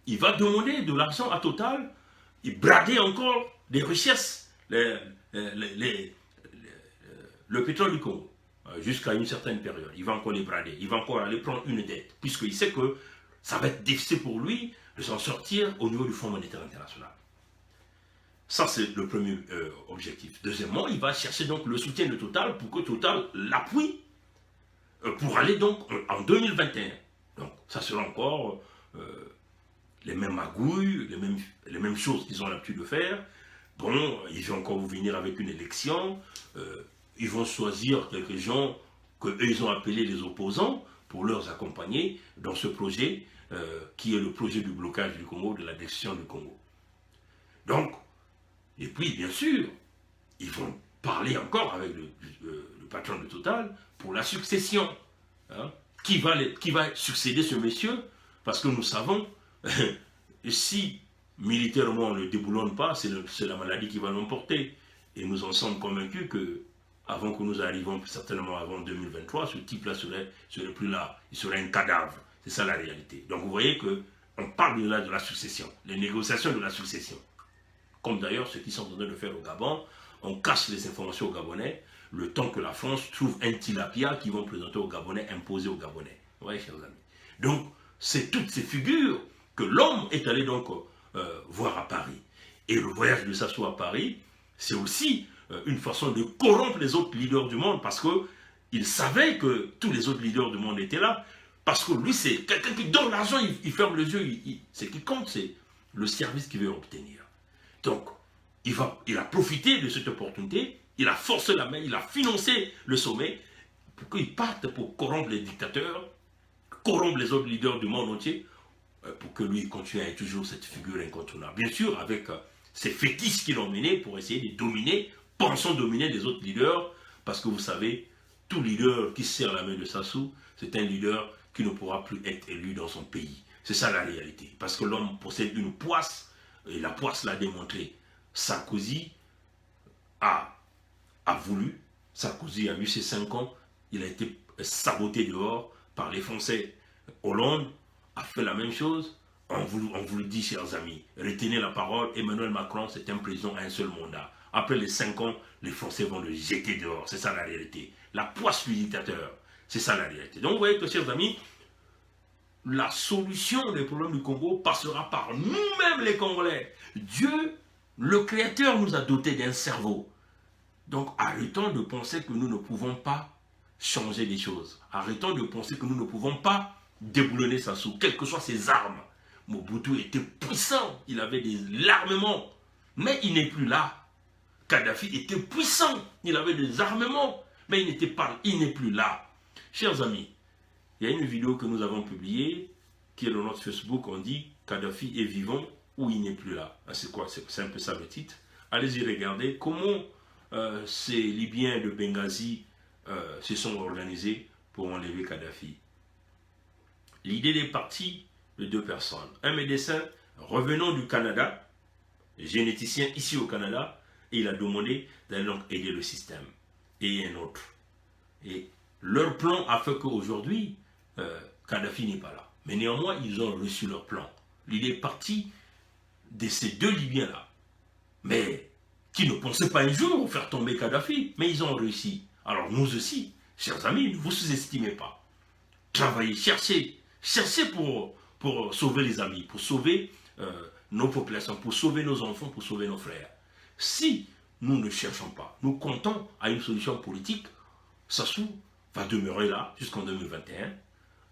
Il va demander de l'argent à Total et brader encore des richesses, le pétrole du Congo, jusqu'à une certaine période. Il va encore les brader. Il va encore aller prendre une dette, puisqu'il sait que ça va être difficile pour lui de s'en sortir au niveau du Fonds monétaire international. Ça, c'est le premier objectif. Deuxièmement, il va chercher donc le soutien de Total pour que Total l'appuie pour aller donc en 2021. Donc, ça sera encore les mêmes magouilles, les mêmes choses qu'ils ont l'habitude de faire. Bon, ils vont encore venir avec une élection. Ils vont choisir quelques gens qu'eux, ils ont appelés les opposants pour leur accompagner dans ce projet qui est le projet du blocage du Congo, de la décision du Congo. Donc, et puis, bien sûr, ils vont parler encore avec le patron de Total pour la succession. Hein, qui va succéder ce monsieur? Parce que nous savons, si militairement on ne le déboulonne pas, c'est la maladie qui va l'emporter. Et nous en sommes convaincus que, avant que nous arrivions, certainement avant 2023, ce type-là serait plus là. Il serait un cadavre. C'est ça la réalité. Donc vous voyez qu'on parle de la succession, les négociations de la succession. Comme d'ailleurs ceux qui sont en train de faire au Gabon, on cache les informations aux Gabonais, le temps que la France trouve un tilapia qu'ils vont présenter aux Gabonais, imposer aux Gabonais. Vous voyez, chers amis. Donc, c'est toutes ces figures que l'homme est allé donc voir à Paris. Et le voyage de Sassou à Paris, c'est aussi une façon de corrompre les autres leaders du monde, parce qu'il savait que tous les autres leaders du monde étaient là, parce que lui, c'est quelqu'un qui donne l'argent, il ferme les yeux, ce qui compte, c'est le service qu'il veut obtenir. Donc, il a profité de cette opportunité, il a forcé la main, il a financé le sommet pour qu'il parte pour corrompre les dictateurs, corrompre les autres leaders du monde entier, pour que lui continue à être toujours cette figure incontournable. Bien sûr, avec ces fétiches qu'il a menés pour essayer de dominer, pensant dominer les autres leaders, parce que vous savez, tout leader qui serre la main de Sassou, c'est un leader qui ne pourra plus être élu dans son pays. C'est ça la réalité. Parce que l'homme possède une poisse, et la poisse l'a démontré. Sarkozy a voulu, Sarkozy a eu ses 5 ans, il a été saboté dehors par les Français. Hollande a fait la même chose. On vous le dit, chers amis, retenez la parole, Emmanuel Macron, c'est un président à un seul mandat. Après les 5 ans, les Français vont le jeter dehors. C'est ça la réalité. La poisse du dictateur, c'est ça la réalité. Donc vous voyez que, chers amis, la solution des problèmes du Congo passera par nous-mêmes les Congolais. Dieu, le Créateur, nous a dotés d'un cerveau. Donc arrêtons de penser que nous ne pouvons pas changer les choses. Arrêtons de penser que nous ne pouvons pas déboulonner Sassou, quelles que soient ses armes. Mobutu était puissant, il avait de l'armement, mais il n'est plus là. Kadhafi était puissant, il avait des armements, mais il n'est plus là. Chers amis, il y a une vidéo que nous avons publiée, qui est dans notre Facebook, on dit Kadhafi est vivant ou il n'est plus là. C'est quoi? C'est un peu ça le titre. Allez-y regarder comment ces Libyens de Benghazi se sont organisés pour enlever Kadhafi. L'idée est partie de 2 personnes. Un médecin revenant du Canada, généticien ici au Canada, et il a demandé d'aller donc aider le système. Et un autre. Et leur plan a fait qu'aujourd'hui, Kadhafi n'est pas là. Mais néanmoins, ils ont reçu leur plan. L'idée est partie de ces 2 Libyens-là. Mais qui ne pensaient pas un jour faire tomber Kadhafi, mais ils ont réussi. Alors nous aussi, chers amis, ne vous sous-estimez pas. Travaillez, cherchez pour sauver les amis, pour sauver nos populations, pour sauver nos enfants, pour sauver nos frères. Si nous ne cherchons pas, nous comptons à une solution politique, Sassou va demeurer là jusqu'en 2021.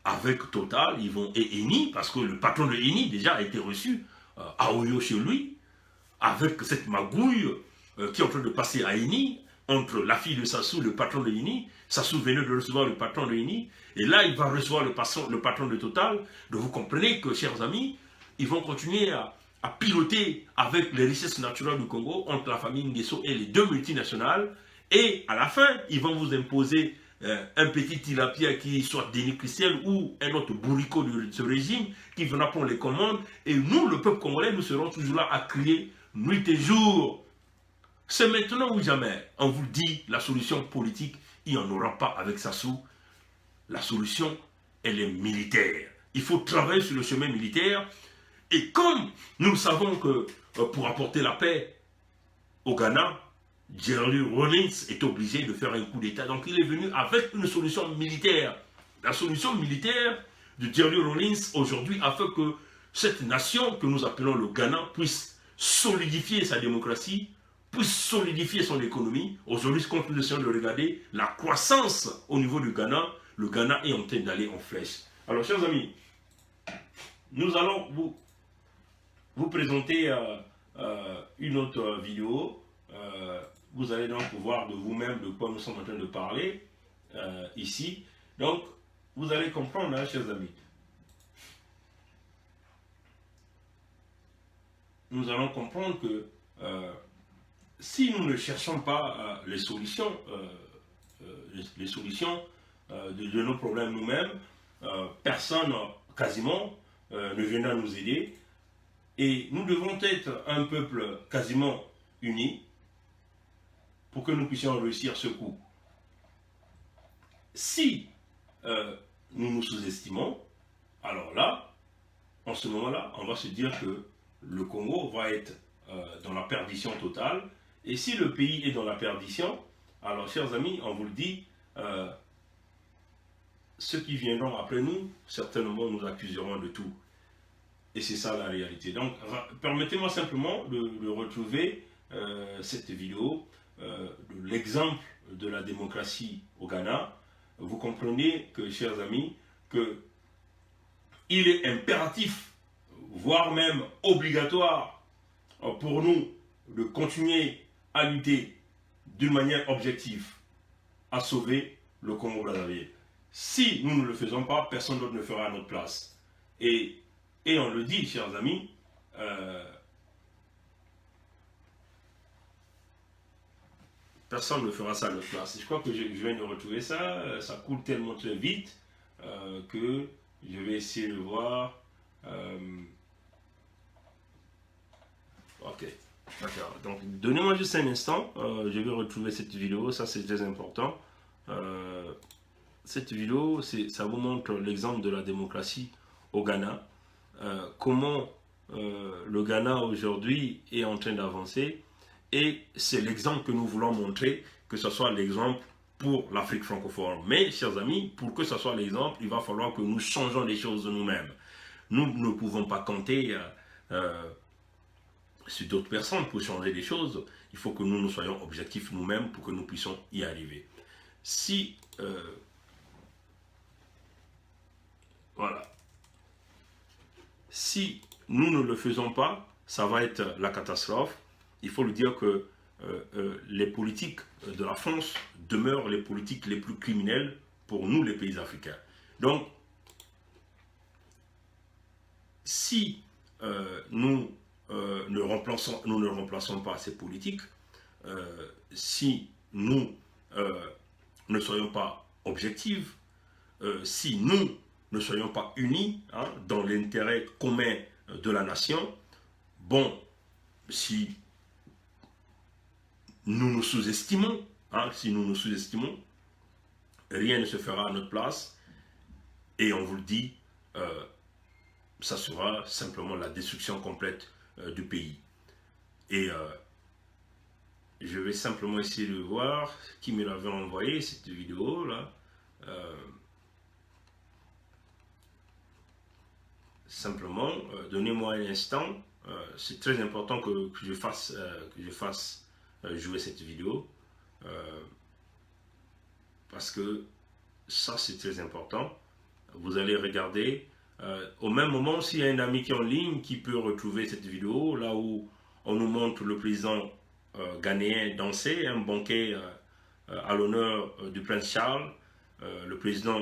Avec Total, ils vont, et Eni, parce que le patron de Eni déjà a été reçu à Oyo chez lui, avec cette magouille qui est en train de passer à Eni, entre la fille de Sassou, le patron de Eni. Sassou venait de recevoir le patron de Eni, et là il va recevoir le patron de Total. Donc vous comprenez que, chers amis, ils vont continuer à piloter avec les richesses naturelles du Congo entre la famille Nguesso et les 2 multinationales, et à la fin, ils vont vous imposer un petit tilapia qui soit Denis Christian ou un autre bourricot de ce régime qui viendra prendre les commandes, et nous, le peuple congolais, nous serons toujours là à crier nuit et jour C'est maintenant ou jamais. On vous dit, la solution politique, il n'y en aura pas avec Sassou. La solution, elle est militaire. Il faut travailler sur le chemin militaire. Et comme nous savons que pour apporter la paix au Ghana, Jerry Rawlings est obligé de faire un coup d'État. Donc il est venu avec une solution militaire. La solution militaire de Jerry Rawlings aujourd'hui a fait que cette nation que nous appelons le Ghana puisse solidifier sa démocratie, puisse solidifier son économie. Aujourd'hui, quand nous essayons de regarder la croissance au niveau du Ghana, le Ghana est en train d'aller en flèche. Alors, chers amis, nous allons vous présenter une autre vidéo. Vous allez donc voir de vous-même de quoi nous sommes en train de parler ici. Donc, vous allez comprendre, hein, chers amis. Nous allons comprendre que si nous ne cherchons pas les solutions de nos problèmes nous-mêmes, personne quasiment ne viendra nous aider. Et nous devons être un peuple quasiment uni pour que nous puissions réussir ce coup. Si nous nous sous-estimons, alors là, en ce moment-là, on va se dire que le Congo va être dans la perdition totale. Et si le pays est dans la perdition, alors chers amis, on vous le dit, ceux qui viendront après nous, certainement nous accuseront de tout. Et c'est ça la réalité. Donc, permettez-moi simplement de retrouver cette vidéo de l'exemple de la démocratie au Ghana. Vous comprenez que, chers amis, que il est impératif, voire même obligatoire pour nous de continuer à lutter d'une manière objective à sauver le Congo-Brazzaville. Si nous ne le faisons pas, personne d'autre ne fera à notre place. Et on le dit, chers amis, personne ne fera ça à notre place. Je crois que je viens de retrouver ça. Ça coule tellement très vite que je vais essayer de voir. Ok, d'accord. Donc, donnez-moi juste un instant. Je vais retrouver cette vidéo. Ça, c'est très important. Cette vidéo, ça vous montre l'exemple de la démocratie au Ghana. Comment le Ghana aujourd'hui est en train d'avancer. Et c'est l'exemple que nous voulons montrer, que ce soit l'exemple pour l'Afrique francophone. Mais, chers amis, pour que ce soit l'exemple, il va falloir que nous changeons les choses de nous-mêmes. Nous ne pouvons pas compter sur d'autres personnes pour changer les choses. Il faut que nous soyons objectifs nous-mêmes pour que nous puissions y arriver. Si, voilà. Si nous ne le faisons pas, ça va être la catastrophe. Il faut le dire que les politiques de la France demeurent les politiques les plus criminelles pour nous, les pays africains. Donc, si nous ne remplaçons pas ces politiques, si nous ne soyons pas objectifs, si nous ne soyons pas unis dans l'intérêt commun de la nation, bon, si nous nous sous-estimons, rien ne se fera à notre place, et on vous le dit, ça sera simplement la destruction complète du pays. Et je vais simplement essayer de voir qui me l'avait envoyé cette vidéo là. Simplement, donnez-moi un instant. C'est très important que je fasse jouer cette vidéo parce que ça c'est très important. Vous allez regarder au même moment, s'il y a un ami qui est en ligne qui peut retrouver cette vidéo là où on nous montre le président ghanéen danser, un banquet à l'honneur du prince Charles. Le président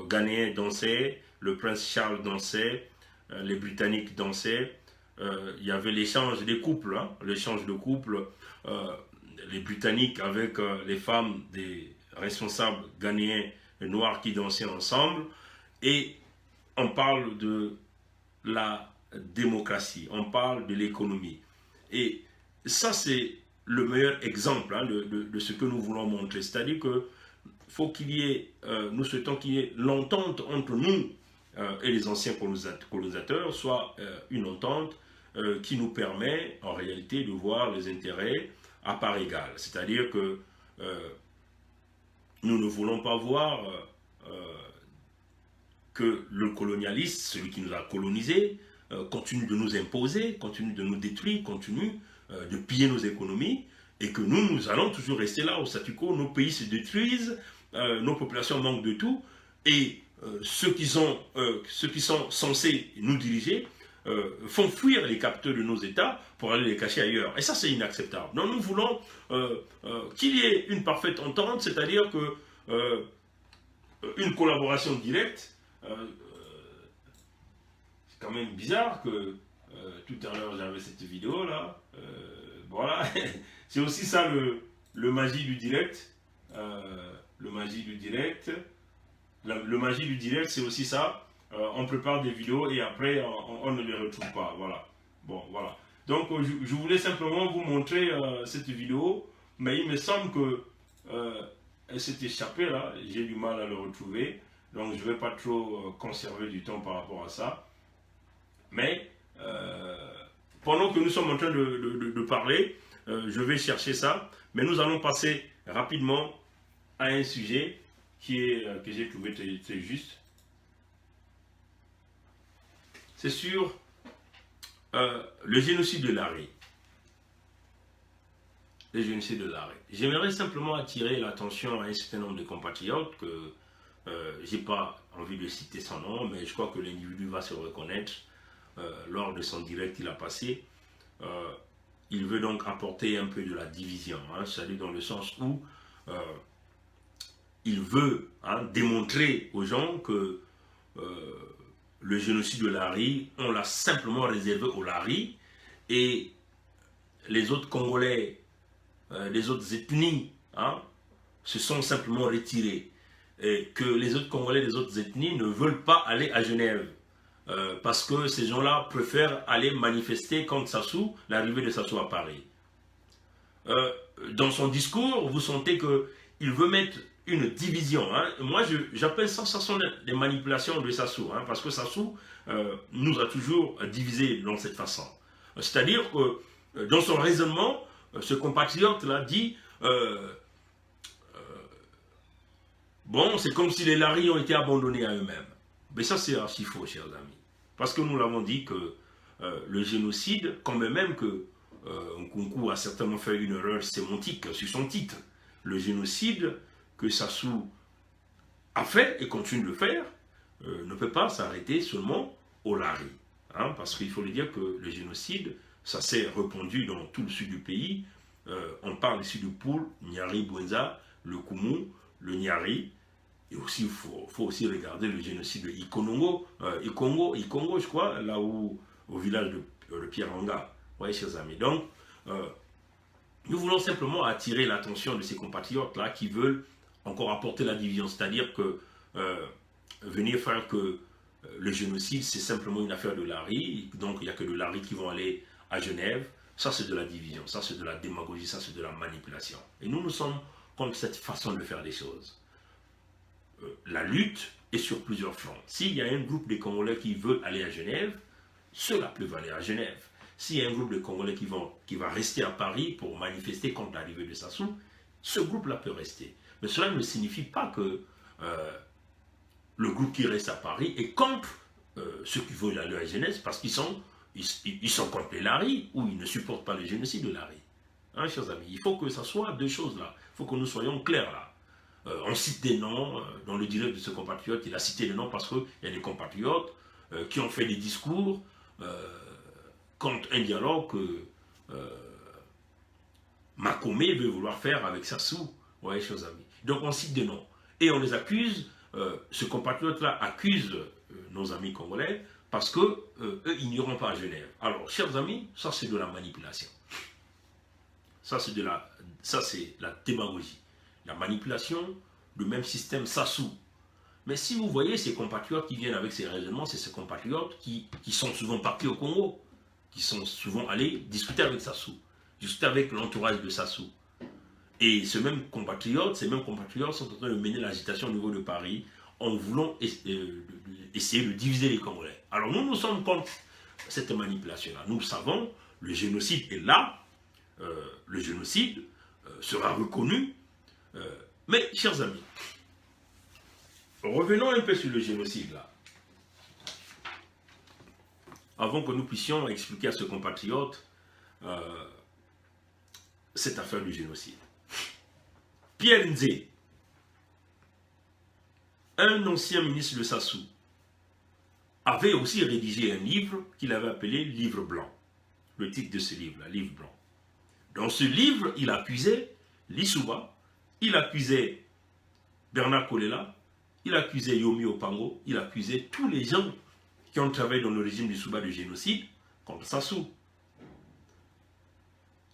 ghanéen dansait, le prince Charles dansait, les Britanniques dansaient. Il y avait l'échange des couples, l'échange de couples, les Britanniques avec les femmes des responsables ghanéens noirs qui dansaient ensemble. Et on parle de la démocratie, on parle de l'économie. Et ça, c'est le meilleur exemple hein, de ce que nous voulons montrer. C'est-à-dire que faut qu'il y ait, nous souhaitons qu'il y ait l'entente entre nous et les anciens colonisateurs, soit une entente qui nous permet en réalité de voir les intérêts à part égale. C'est-à-dire que nous ne voulons pas voir que le colonialiste, celui qui nous a colonisés, continue de nous imposer, continue de nous détruire, continue de piller nos économies, et que nous allons toujours rester là au statu quo, nos pays se détruisent, nos populations manquent de tout, et ceux qui sont censés nous diriger font fuir les capitaux de nos États pour aller les cacher ailleurs. Et ça, c'est inacceptable. Donc nous voulons qu'il y ait une parfaite entente, c'est-à-dire que une collaboration directe. C'est quand même bizarre que tout à l'heure j'avais cette vidéo là. Voilà, c'est aussi ça le magie du direct. Le magie du direct. Le magie du direct, c'est aussi ça. On prépare des vidéos et après on ne les retrouve pas. Voilà. Bon, voilà. Donc je voulais simplement vous montrer cette vidéo, mais il me semble que elle s'est échappée là. J'ai du mal à le retrouver. Donc je ne vais pas trop conserver du temps par rapport à ça. Mais pendant que nous sommes en train de parler, je vais chercher ça. Mais nous allons passer rapidement à un sujet que j'ai trouvé très juste. C'est sur le génocide de Lari. Le génocide de Lari. J'aimerais simplement attirer l'attention à un certain nombre de compatriotes que je n'ai pas envie de citer son nom, mais je crois que l'individu va se reconnaître lors de son direct qu'il a passé. Il veut donc apporter un peu de la division, hein, c'est-à-dire dans le sens où il veut démontrer aux gens que le génocide de Lari, on l'a simplement réservé aux Lari, et les autres Congolais, les autres ethnies, se sont simplement retirés. Et que les autres Congolais, les autres ethnies ne veulent pas aller à Genève. Parce que ces gens-là préfèrent aller manifester contre Sassou, l'arrivée de Sassou à Paris. Dans son discours, vous sentez qu'il veut mettre une division. Moi, j'appelle ça sont des manipulations de Sassou, parce que Sassou nous a toujours divisés de cette façon. C'est-à-dire que dans son raisonnement, ce compatriote-là dit bon, c'est comme si les Lari ont été abandonnés à eux-mêmes. Mais ça, c'est archi faux, chers amis. Parce que nous l'avons dit que le génocide, quand même que Nkunku a certainement fait une erreur sémantique sur son titre. Le génocide que Sassou a fait et continue de faire ne peut pas s'arrêter seulement au Lari. Parce qu'il faut le dire que le génocide, ça s'est répandu dans tout le sud du pays. On parle ici du Poul, Nyari, Bwenza, le Koumou, le Nyari. Et aussi, il faut aussi regarder le génocide de Ikongo, je crois, là où, au village de Pieranga. Vous voyez, chers amis. Donc, nous voulons simplement attirer l'attention de ces compatriotes-là qui veulent encore apporter la division. C'est-à-dire que venir faire que le génocide, c'est simplement une affaire de Lari. Donc, il n'y a que de Lari qui vont aller à Genève. Ça, c'est de la division. Ça, c'est de la démagogie. Ça, c'est de la manipulation. Et nous sommes contre cette façon de faire des choses. La lutte est sur plusieurs fronts. S'il y a un groupe de Congolais qui veut aller à Genève, ceux-là peuvent aller à Genève. S'il y a un groupe de Congolais qui va rester à Paris pour manifester contre l'arrivée de Sassou, ce groupe-là peut rester. Mais cela ne signifie pas que le groupe qui reste à Paris est contre ceux qui veulent aller à Genève parce qu'ils sont contre les Lari ou ils ne supportent pas le génocide de Lari. Chers amis, il faut que ça soit deux choses là. Il faut que nous soyons clairs là. On cite des noms dans le direct de ce compatriote. Il a cité des noms parce qu'il y a des compatriotes qui ont fait des discours contre un dialogue que Makomé veut vouloir faire avec Sassou. Vous voyez, chers amis. Donc on cite des noms. Et on les accuse, ce compatriote-là accuse nos amis congolais parce qu'eux, ils n'iront pas à Genève. Alors, chers amis, ça c'est de la manipulation. Ça c'est la démagogie. La manipulation, le même système Sassou. Mais si vous voyez ces compatriotes qui viennent avec ces raisonnements, c'est ces compatriotes qui sont souvent partis au Congo, qui sont souvent allés discuter avec Sassou. juste avec l'entourage de Sassou. Et ces mêmes compatriotes sont en train de mener l'agitation au niveau de Paris en voulant essayer de diviser les Congolais. Alors nous sommes contre cette manipulation-là. Nous savons, le génocide est là, le génocide sera reconnu. Mais, chers amis, revenons un peu sur le génocide là. Avant que nous puissions expliquer à ce compatriote cette affaire du génocide. Pierre Nzé, un ancien ministre de Sassou, avait aussi rédigé un livre qu'il avait appelé Livre blanc. Le titre de ce livre, Livre blanc. Dans ce livre, il accusait Lissouba, il accusait Bernard Kolela, il accusait Yomi Opango, il accusait tous les gens qui ont travaillé dans le régime du Souba de génocide contre Sassou.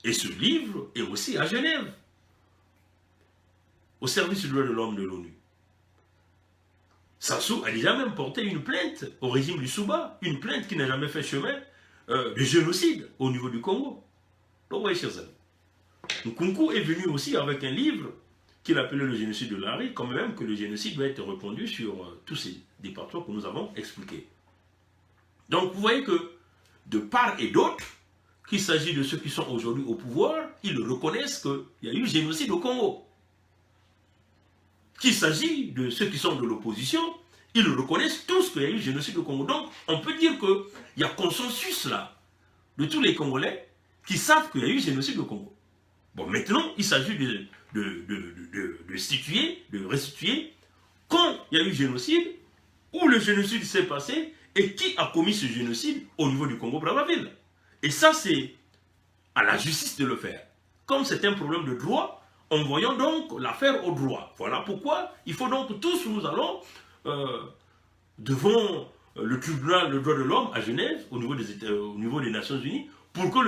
Et ce livre est aussi à Genève, au service des droits de l'homme de l'ONU. Sassou a déjà même porté une plainte au régime du Souba, une plainte qui n'a jamais fait chemin de génocide au niveau du Congo. Donc, voyez, chers amis, Nkunku est venu aussi avec un livre qu'il appelait le génocide de Lari, quand même que le génocide doit être répandu sur tous ces départements que nous avons expliqués. Donc, vous voyez que, de part et d'autre, qu'il s'agit de ceux qui sont aujourd'hui au pouvoir, ils reconnaissent qu'il y a eu génocide au Congo. Qu'il s'agit de ceux qui sont de l'opposition, ils reconnaissent tous qu'il y a eu génocide au Congo. Donc, on peut dire qu'il y a consensus là, de tous les Congolais, qui savent qu'il y a eu génocide au Congo. Bon, maintenant, il s'agit de restituer quand il y a eu génocide, où le génocide s'est passé, et qui a commis ce génocide au niveau du Congo-Brazzaville. Et ça, c'est à la justice de le faire. Comme c'est un problème de droit, envoyons donc l'affaire au droit. Voilà pourquoi il faut donc tous, nous allons devant le tribunal des droits de l'homme à Genève, au niveau des Nations Unies, pour que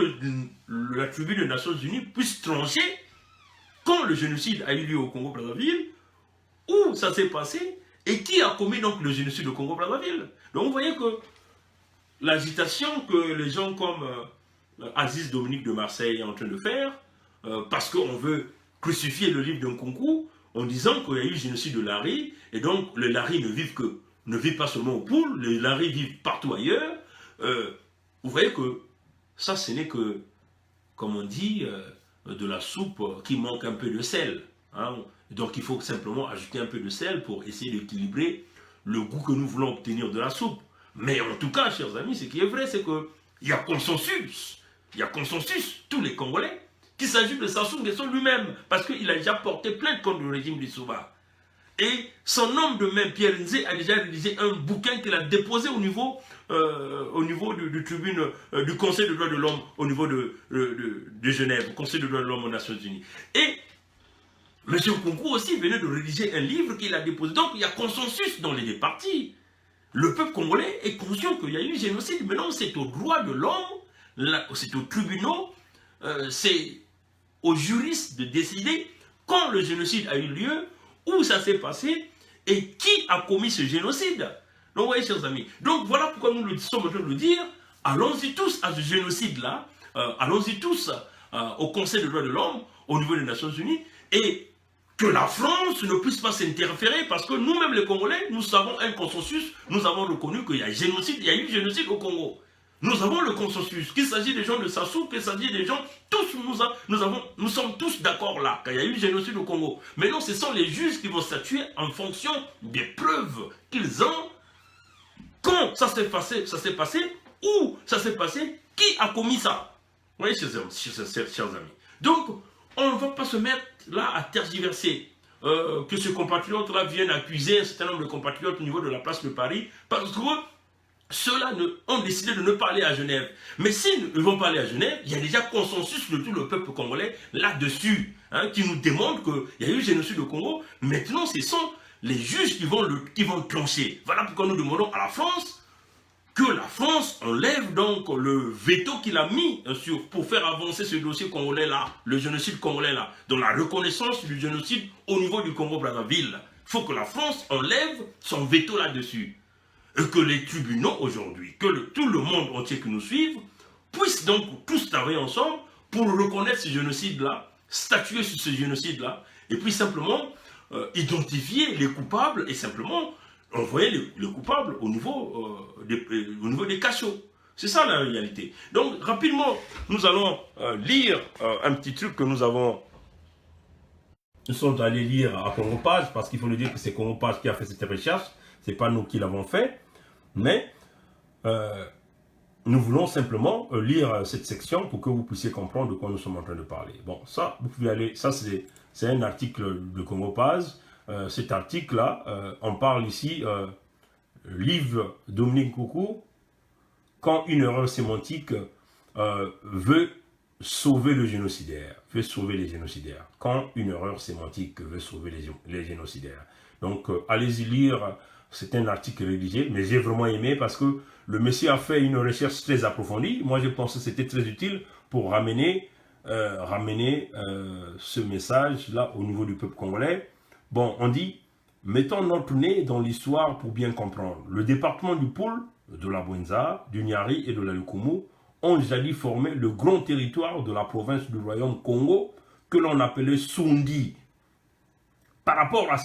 la tribune des Nations Unies puisse trancher quand le génocide a eu lieu au Congo-Brazzaville, où ça s'est passé, et qui a commis donc le génocide au Congo-Brazzaville. Donc vous voyez que l'agitation que les gens comme Aziz Dominique de Marseille est en train de faire, parce qu'on veut crucifier le livre d'un concours, en disant qu'il y a eu le génocide de Lari, et donc les Lari ne vivent pas seulement au Poul, les Lari vivent partout ailleurs. Vous voyez que ça, ce n'est que, comme on dit, de la soupe qui manque un peu de sel. Hein. Donc il faut simplement ajouter un peu de sel pour essayer d'équilibrer le goût que nous voulons obtenir de la soupe. Mais en tout cas, chers amis, ce qui est vrai, c'est qu'il y a consensus. Il y a consensus, tous les Congolais, qu'il s'agit de Sassou Nguesso lui-même, parce qu'il a déjà porté plainte contre le régime du Souba. Et son homme de même, Pierre Nzé, a déjà rédigé un bouquin qu'il a déposé au niveau du tribune du Conseil des droits de l'homme, au niveau de Genève, au Conseil des droits de l'homme aux Nations Unies. Et M. Nkunku aussi venait de rédiger un livre qu'il a déposé. Donc il y a consensus dans les deux parties. Le peuple congolais est conscient qu'il y a eu génocide. Maintenant, c'est aux droits de l'homme, c'est aux tribunaux, c'est aux juristes de décider quand le génocide a eu lieu, où ça s'est passé et qui a commis ce génocide. Donc, vous voyez, chers amis. Donc, voilà pourquoi nous sommes en train de le dire. Allons-y tous à ce génocide-là. Allons-y tous au Conseil des droits de l'homme, au niveau des Nations Unies, et que la France ne puisse pas s'interférer, parce que nous-mêmes, les Congolais, nous avons un consensus, nous avons reconnu qu'il y a génocide, il y a eu génocide au Congo. Nous avons le consensus, qu'il s'agit des gens de Sassou, qu'il s'agit des gens, tous, nous sommes tous d'accord là, qu'il y a eu génocide au Congo. Mais non, ce sont les juges qui vont statuer en fonction des preuves qu'ils ont. Quand ça s'est passé, où ça s'est passé, qui a commis ça. Vous voyez, chers amis. Donc, on ne va pas se mettre là à tergiverser. Que ce compatriote-là vienne accuser un certain nombre de compatriotes au niveau de la place de Paris, parce que ceux-là ont décidé de ne pas aller à Genève. Mais s'ils ne vont pas aller à Genève, il y a déjà consensus de tout le peuple congolais là-dessus, hein, qui nous démontre qu'il y a eu génocide au Congo. Maintenant, ce sont les juges qui vont trancher. Voilà pourquoi nous demandons à la France que la France enlève donc le veto qu'il a mis pour faire avancer ce dossier congolais-là, le génocide congolais-là, dans la reconnaissance du génocide au niveau du Congo-Brazzaville. Il faut que la France enlève son veto là-dessus. Et que les tribunaux aujourd'hui, que tout le monde entier qui nous suive, puissent donc tous travailler ensemble pour reconnaître ce génocide-là, statuer sur ce génocide-là, et puis simplement identifier les coupables et simplement envoyer les coupables au niveau des cachots. C'est ça la réalité. Donc rapidement, nous allons lire un petit truc que nous sommes allés lire à Congopage, parce qu'il faut le dire que c'est Congopage qui a fait cette recherche, c'est pas nous qui l'avons fait, mais nous voulons simplement lire cette section pour que vous puissiez comprendre de quoi nous sommes en train de parler. Bon, ça, vous pouvez aller, ça c'est un article de Congopage. Cet article-là, on parle ici, livre Dominique Coucou, quand une erreur sémantique veut sauver le génocidaire, veut sauver les génocidaires. Quand une erreur sémantique veut sauver les génocidaires. Donc, allez-y lire, c'est un article rédigé, mais j'ai vraiment aimé parce que le monsieur a fait une recherche très approfondie. Moi, je pense que c'était très utile pour ramener ce message-là au niveau du peuple congolais. Bon, on dit, mettons notre nez dans l'histoire pour bien comprendre. Le département du Poul, de la Bwenza, du Nyari et de la Lukumu ont jadis formé le grand territoire de la province du royaume Congo que l'on appelait Sundi. Par rapport à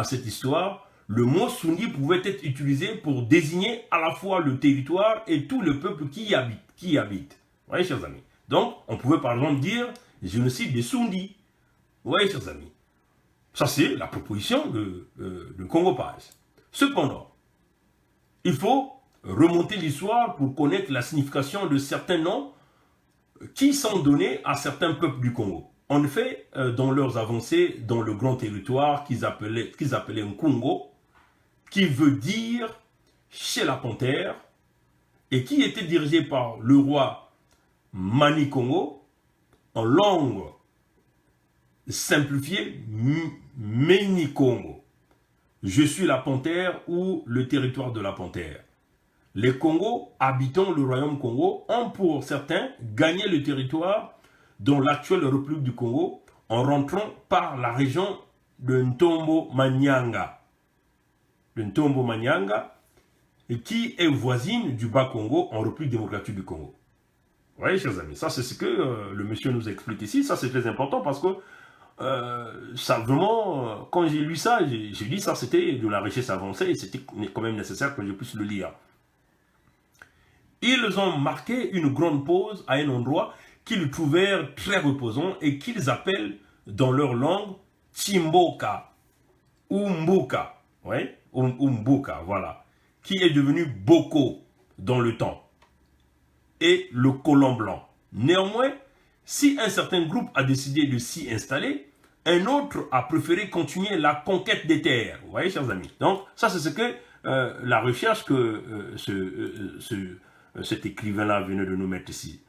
cette histoire, le mot Sundi pouvait être utilisé pour désigner à la fois le territoire et tout le peuple qui y habite. Vous voyez, chers amis. Donc, on pouvait par exemple dire génocide des Sundi. Vous voyez, chers amis. Ça, c'est la proposition de Congopage. Cependant, il faut remonter l'histoire pour connaître la signification de certains noms qui sont donnés à certains peuples du Congo. En effet, dans leurs avancées dans le grand territoire qu'ils appelaient Nkungo, qui veut dire chez la panthère, et qui était dirigé par le roi Mani Congo, en langue simplifiée, Meni Congo. Je suis la panthère ou le territoire de la panthère. Les Congos, habitant le royaume Congo, ont pour certains gagné le territoire dans l'actuelle République du Congo en rentrant par la région de Ntombo-Manyanga. Le Ntombo-Manyanga, qui est voisine du Bas-Congo en République démocratique du Congo. Vous voyez, chers amis, ça c'est ce que le monsieur nous explique ici. Ça c'est très important parce que ça vraiment, quand j'ai lu ça, j'ai dit ça c'était de la recherche avancée et c'était quand même nécessaire que je puisse le lire. Ils ont marqué une grande pause à un endroit qu'ils trouvèrent très reposant et qu'ils appellent dans leur langue Chimboka ou Mbuka, ouais, ou Mbuka, voilà, qui est devenu Boko dans le temps, et le colon blanc. Néanmoins, si un certain groupe a décidé de s'y installer, un autre a préféré continuer la conquête des terres. Vous voyez, chers amis. Donc, ça, c'est ce que la recherche que cet écrivain-là venait de nous mettre ici.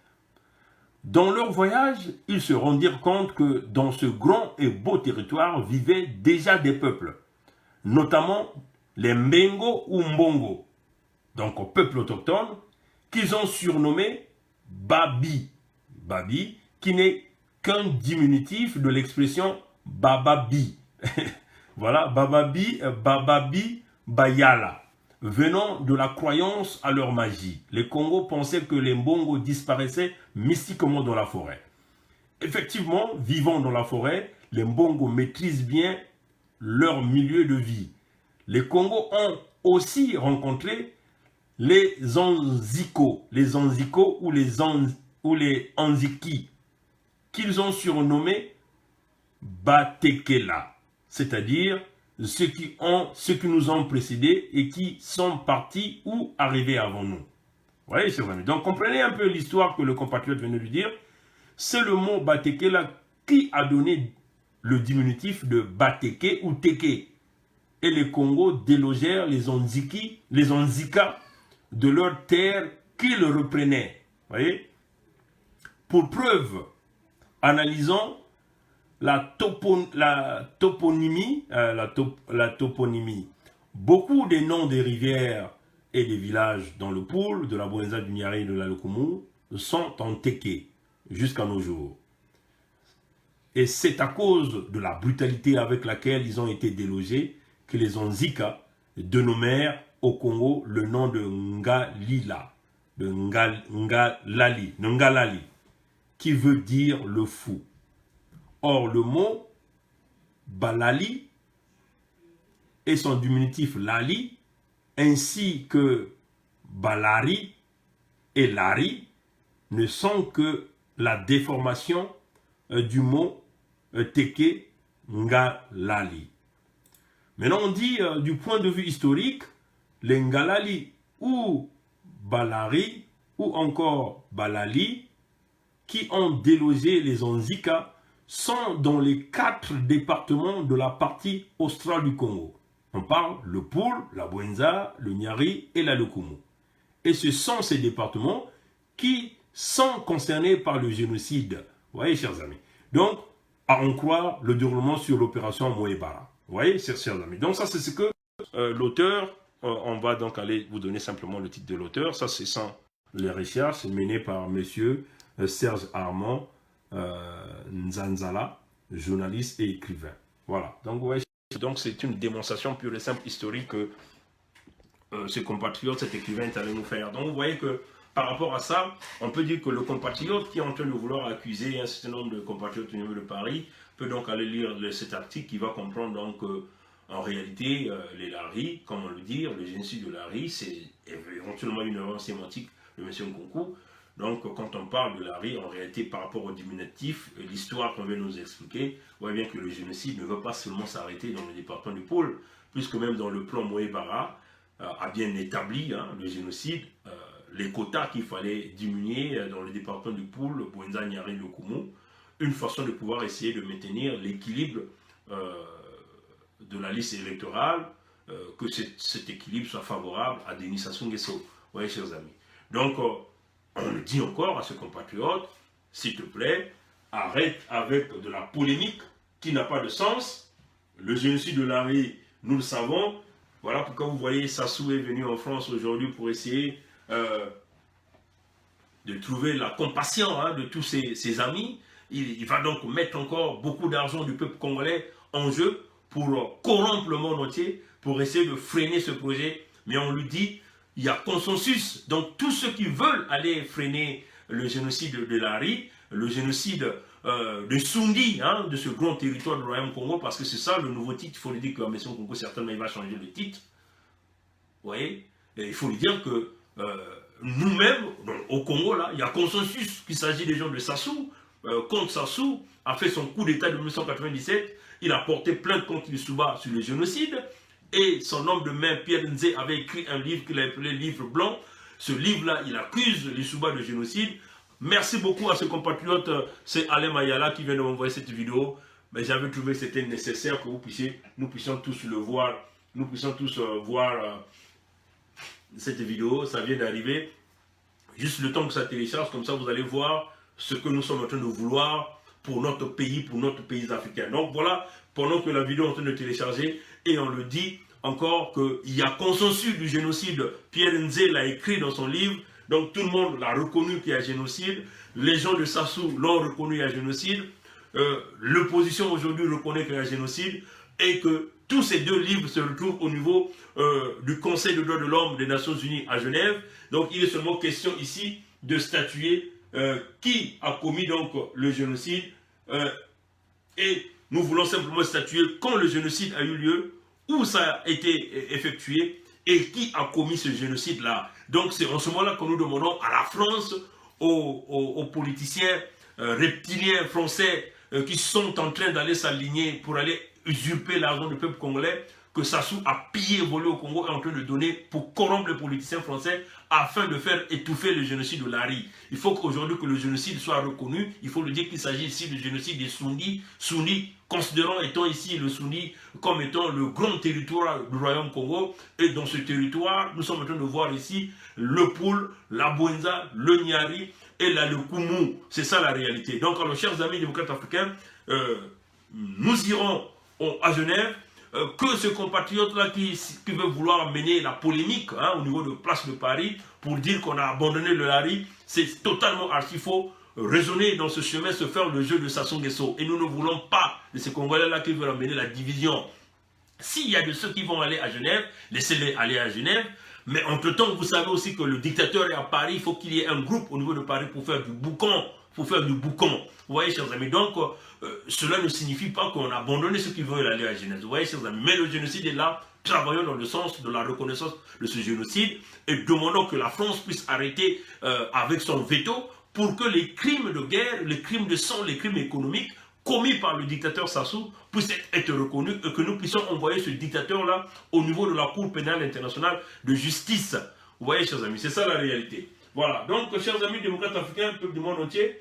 Dans leur voyage, ils se rendirent compte que dans ce grand et beau territoire vivaient déjà des peuples, notamment les Mbengo ou Mbongo, donc peuple autochtone, qu'ils ont surnommé Babi. Babi, qui n'est qu'un diminutif de l'expression Bababi. Voilà, Bababi, Bababi, Bayala, venant de la croyance à leur magie. Les Congos pensaient que les Mbongo disparaissaient mystiquement dans la forêt. Effectivement, vivant dans la forêt, les Mbongo maîtrisent bien leur milieu de vie. Les Congos ont aussi rencontré les Anziko ou les Anziki, qu'ils ont surnommés Batekela, c'est-à-dire ceux qui nous ont précédés et qui sont partis ou arrivés avant nous. Vous voyez, c'est vrai. Donc, comprenez un peu l'histoire que le compatriote venait de dire. C'est le mot Batekela qui a donné le diminutif de Bateke ou Teke. Et les Congos délogèrent les Anzika de leur terre qu'ils reprenaient. Vous voyez? Pour preuve, analysons la toponymie. Beaucoup des noms des rivières et des villages dans le Poul, de la Bwenza, du Nyari et de la Lukumu sont en Teke jusqu'à nos jours. Et c'est à cause de la brutalité avec laquelle ils ont été délogés que les Anzika dénommèrent au Congo le nom de Ngalila. de Ngalali, qui veut dire le fou. Or, le mot Balali et son diminutif Lali, ainsi que Balari et Lari, ne sont que la déformation du mot Teke Ngalali. Maintenant, on dit du point de vue historique, les Ngalali ou Balari ou encore Balali qui ont délogé les Onzika sont dans les 4 départements de la partie australe du Congo. On parle le Poul, la Bwenza, le Nyari et la Lokumu. Et ce sont ces départements qui sont concernés par le génocide. Vous voyez, chers amis. Donc, à en croire le déroulement sur l'opération Moebara. Vous voyez, chers amis. Donc, ça, c'est ce que l'auteur, on va donc aller vous donner simplement le titre de l'auteur. Ça, c'est sans les recherches menées par monsieur Serge Armand Nzanzala, journaliste et écrivain. Voilà. Donc, vous voyez, donc c'est une démonstration pure et simple historique que ce compatriote, cet écrivain est allé nous faire. Donc, vous voyez que par rapport à ça, on peut dire que le compatriote qui est en train de vouloir accuser un certain nombre de compatriotes au niveau de Paris peut donc aller lire cet article qui va comprendre donc en réalité les Lari, comme on le dit, le génocide de Lari, c'est éventuellement une erreur sémantique de M. Nkunku. Donc quand on parle de Lari, en réalité par rapport au diminutif, l'histoire qu'on vient nous expliquer, on voit bien que le génocide ne va pas seulement s'arrêter dans le département du Pôle, puisque même dans le plan Moebara a bien établi le génocide, les quotas qu'il fallait diminuer dans le département du Poul, Bwenza, Nyari, Lokumu, une façon de pouvoir essayer de maintenir l'équilibre de la liste électorale, que cet équilibre soit favorable à Denis Sassou Nguesso. Vous voyez, chers amis. Donc, on le dit encore à ce compatriote, s'il te plaît, arrête avec de la polémique qui n'a pas de sens. Le génocide de Lari, nous le savons. Voilà pourquoi vous voyez, Sassou est venu en France aujourd'hui pour essayer de trouver la compassion de tous ses amis. Il va donc mettre encore beaucoup d'argent du peuple congolais en jeu pour corrompre le monde entier, pour essayer de freiner ce projet. Mais on lui dit, il y a consensus. Donc tous ceux qui veulent aller freiner le génocide de Lari, le génocide de Sundi, de ce grand territoire du Royaume Congo, parce que c'est ça le nouveau titre. Il faut lui dire que la mission Congo, certainement, il va changer le titre. Vous voyez? Et il faut lui dire que nous-mêmes, au Congo, là, il y a consensus qu'il s'agit des gens de Sassou. Contre Sassou a fait son coup d'état de 1997. Il a porté plainte contre Lissouba sur le génocide. Et son homme de main, Pierre Nzé, avait écrit un livre qu'il a appelé Livre Blanc. Ce livre-là, il accuse Lissouba de génocide. Merci beaucoup à ce compatriote, c'est Alain Mayala qui vient de m'envoyer cette vidéo. Mais j'avais trouvé que c'était nécessaire que nous puissions tous le voir. Nous puissions tous voir cette vidéo, ça vient d'arriver. Juste le temps que ça télécharge, comme ça vous allez voir ce que nous sommes en train de vouloir pour notre pays africain. Donc voilà, pendant que la vidéo est en train de télécharger, et on le dit encore qu'il y a consensus du génocide. Pierre Nzé l'a écrit dans son livre, donc tout le monde l'a reconnu qu'il y a génocide. Les gens de Sassou l'ont reconnu qu'il y a génocide. L'opposition aujourd'hui reconnaît qu'il y a génocide, et que tous ces deux livres se retrouvent au niveau du Conseil des droits de l'homme des Nations Unies à Genève. Donc il est seulement question ici de statuer qui a commis donc le génocide. Et nous voulons simplement statuer quand le génocide a eu lieu, où ça a été effectué et qui a commis ce génocide-là. Donc c'est en ce moment-là que nous demandons à la France, aux politiciens reptiliens français qui sont en train d'aller s'aligner pour aller usurper l'argent du peuple congolais, que Sassou a pillé et volé au Congo, est en train de donner pour corrompre les politiciens français afin de faire étouffer le génocide de Lari. Il faut qu'aujourd'hui que le génocide soit reconnu. Il faut le dire qu'il s'agit ici du génocide des Sundi. Sundi, considérant étant ici le Sundi comme étant le grand territoire du Royaume Congo. Et dans ce territoire, nous sommes en train de voir ici le Poul, la Bwenza, le Nyari et la Lokumu. C'est ça la réalité. Donc alors, chers amis démocrates africains, nous irons à Genève. Que ce compatriote-là qui veut vouloir mener la polémique au niveau de Place de Paris pour dire qu'on a abandonné le Lari, c'est totalement archi-faux. Raisonner dans ce chemin, se faire le jeu de Sassou Nguesso. Et nous ne voulons pas de ces Congolais-là qui veulent amener la division. S'il y a de ceux qui vont aller à Genève, laissez-les aller à Genève. Mais entre-temps, vous savez aussi que le dictateur est à Paris, il faut qu'il y ait un groupe au niveau de Paris pour faire du boucan. Pour faire du boucan. Vous voyez, chers amis, donc cela ne signifie pas qu'on a abandonné ceux qui veulent aller à Genève. Vous voyez, chers amis, mais le génocide est là. Travaillons dans le sens de la reconnaissance de ce génocide et demandons que la France puisse arrêter avec son veto pour que les crimes de guerre, les crimes de sang, les crimes économiques commis par le dictateur Sassou puissent être reconnus et que nous puissions envoyer ce dictateur-là au niveau de la Cour pénale internationale de justice. Vous voyez, chers amis, c'est ça la réalité. Voilà, donc, chers amis démocrates africains, peuple du monde entier,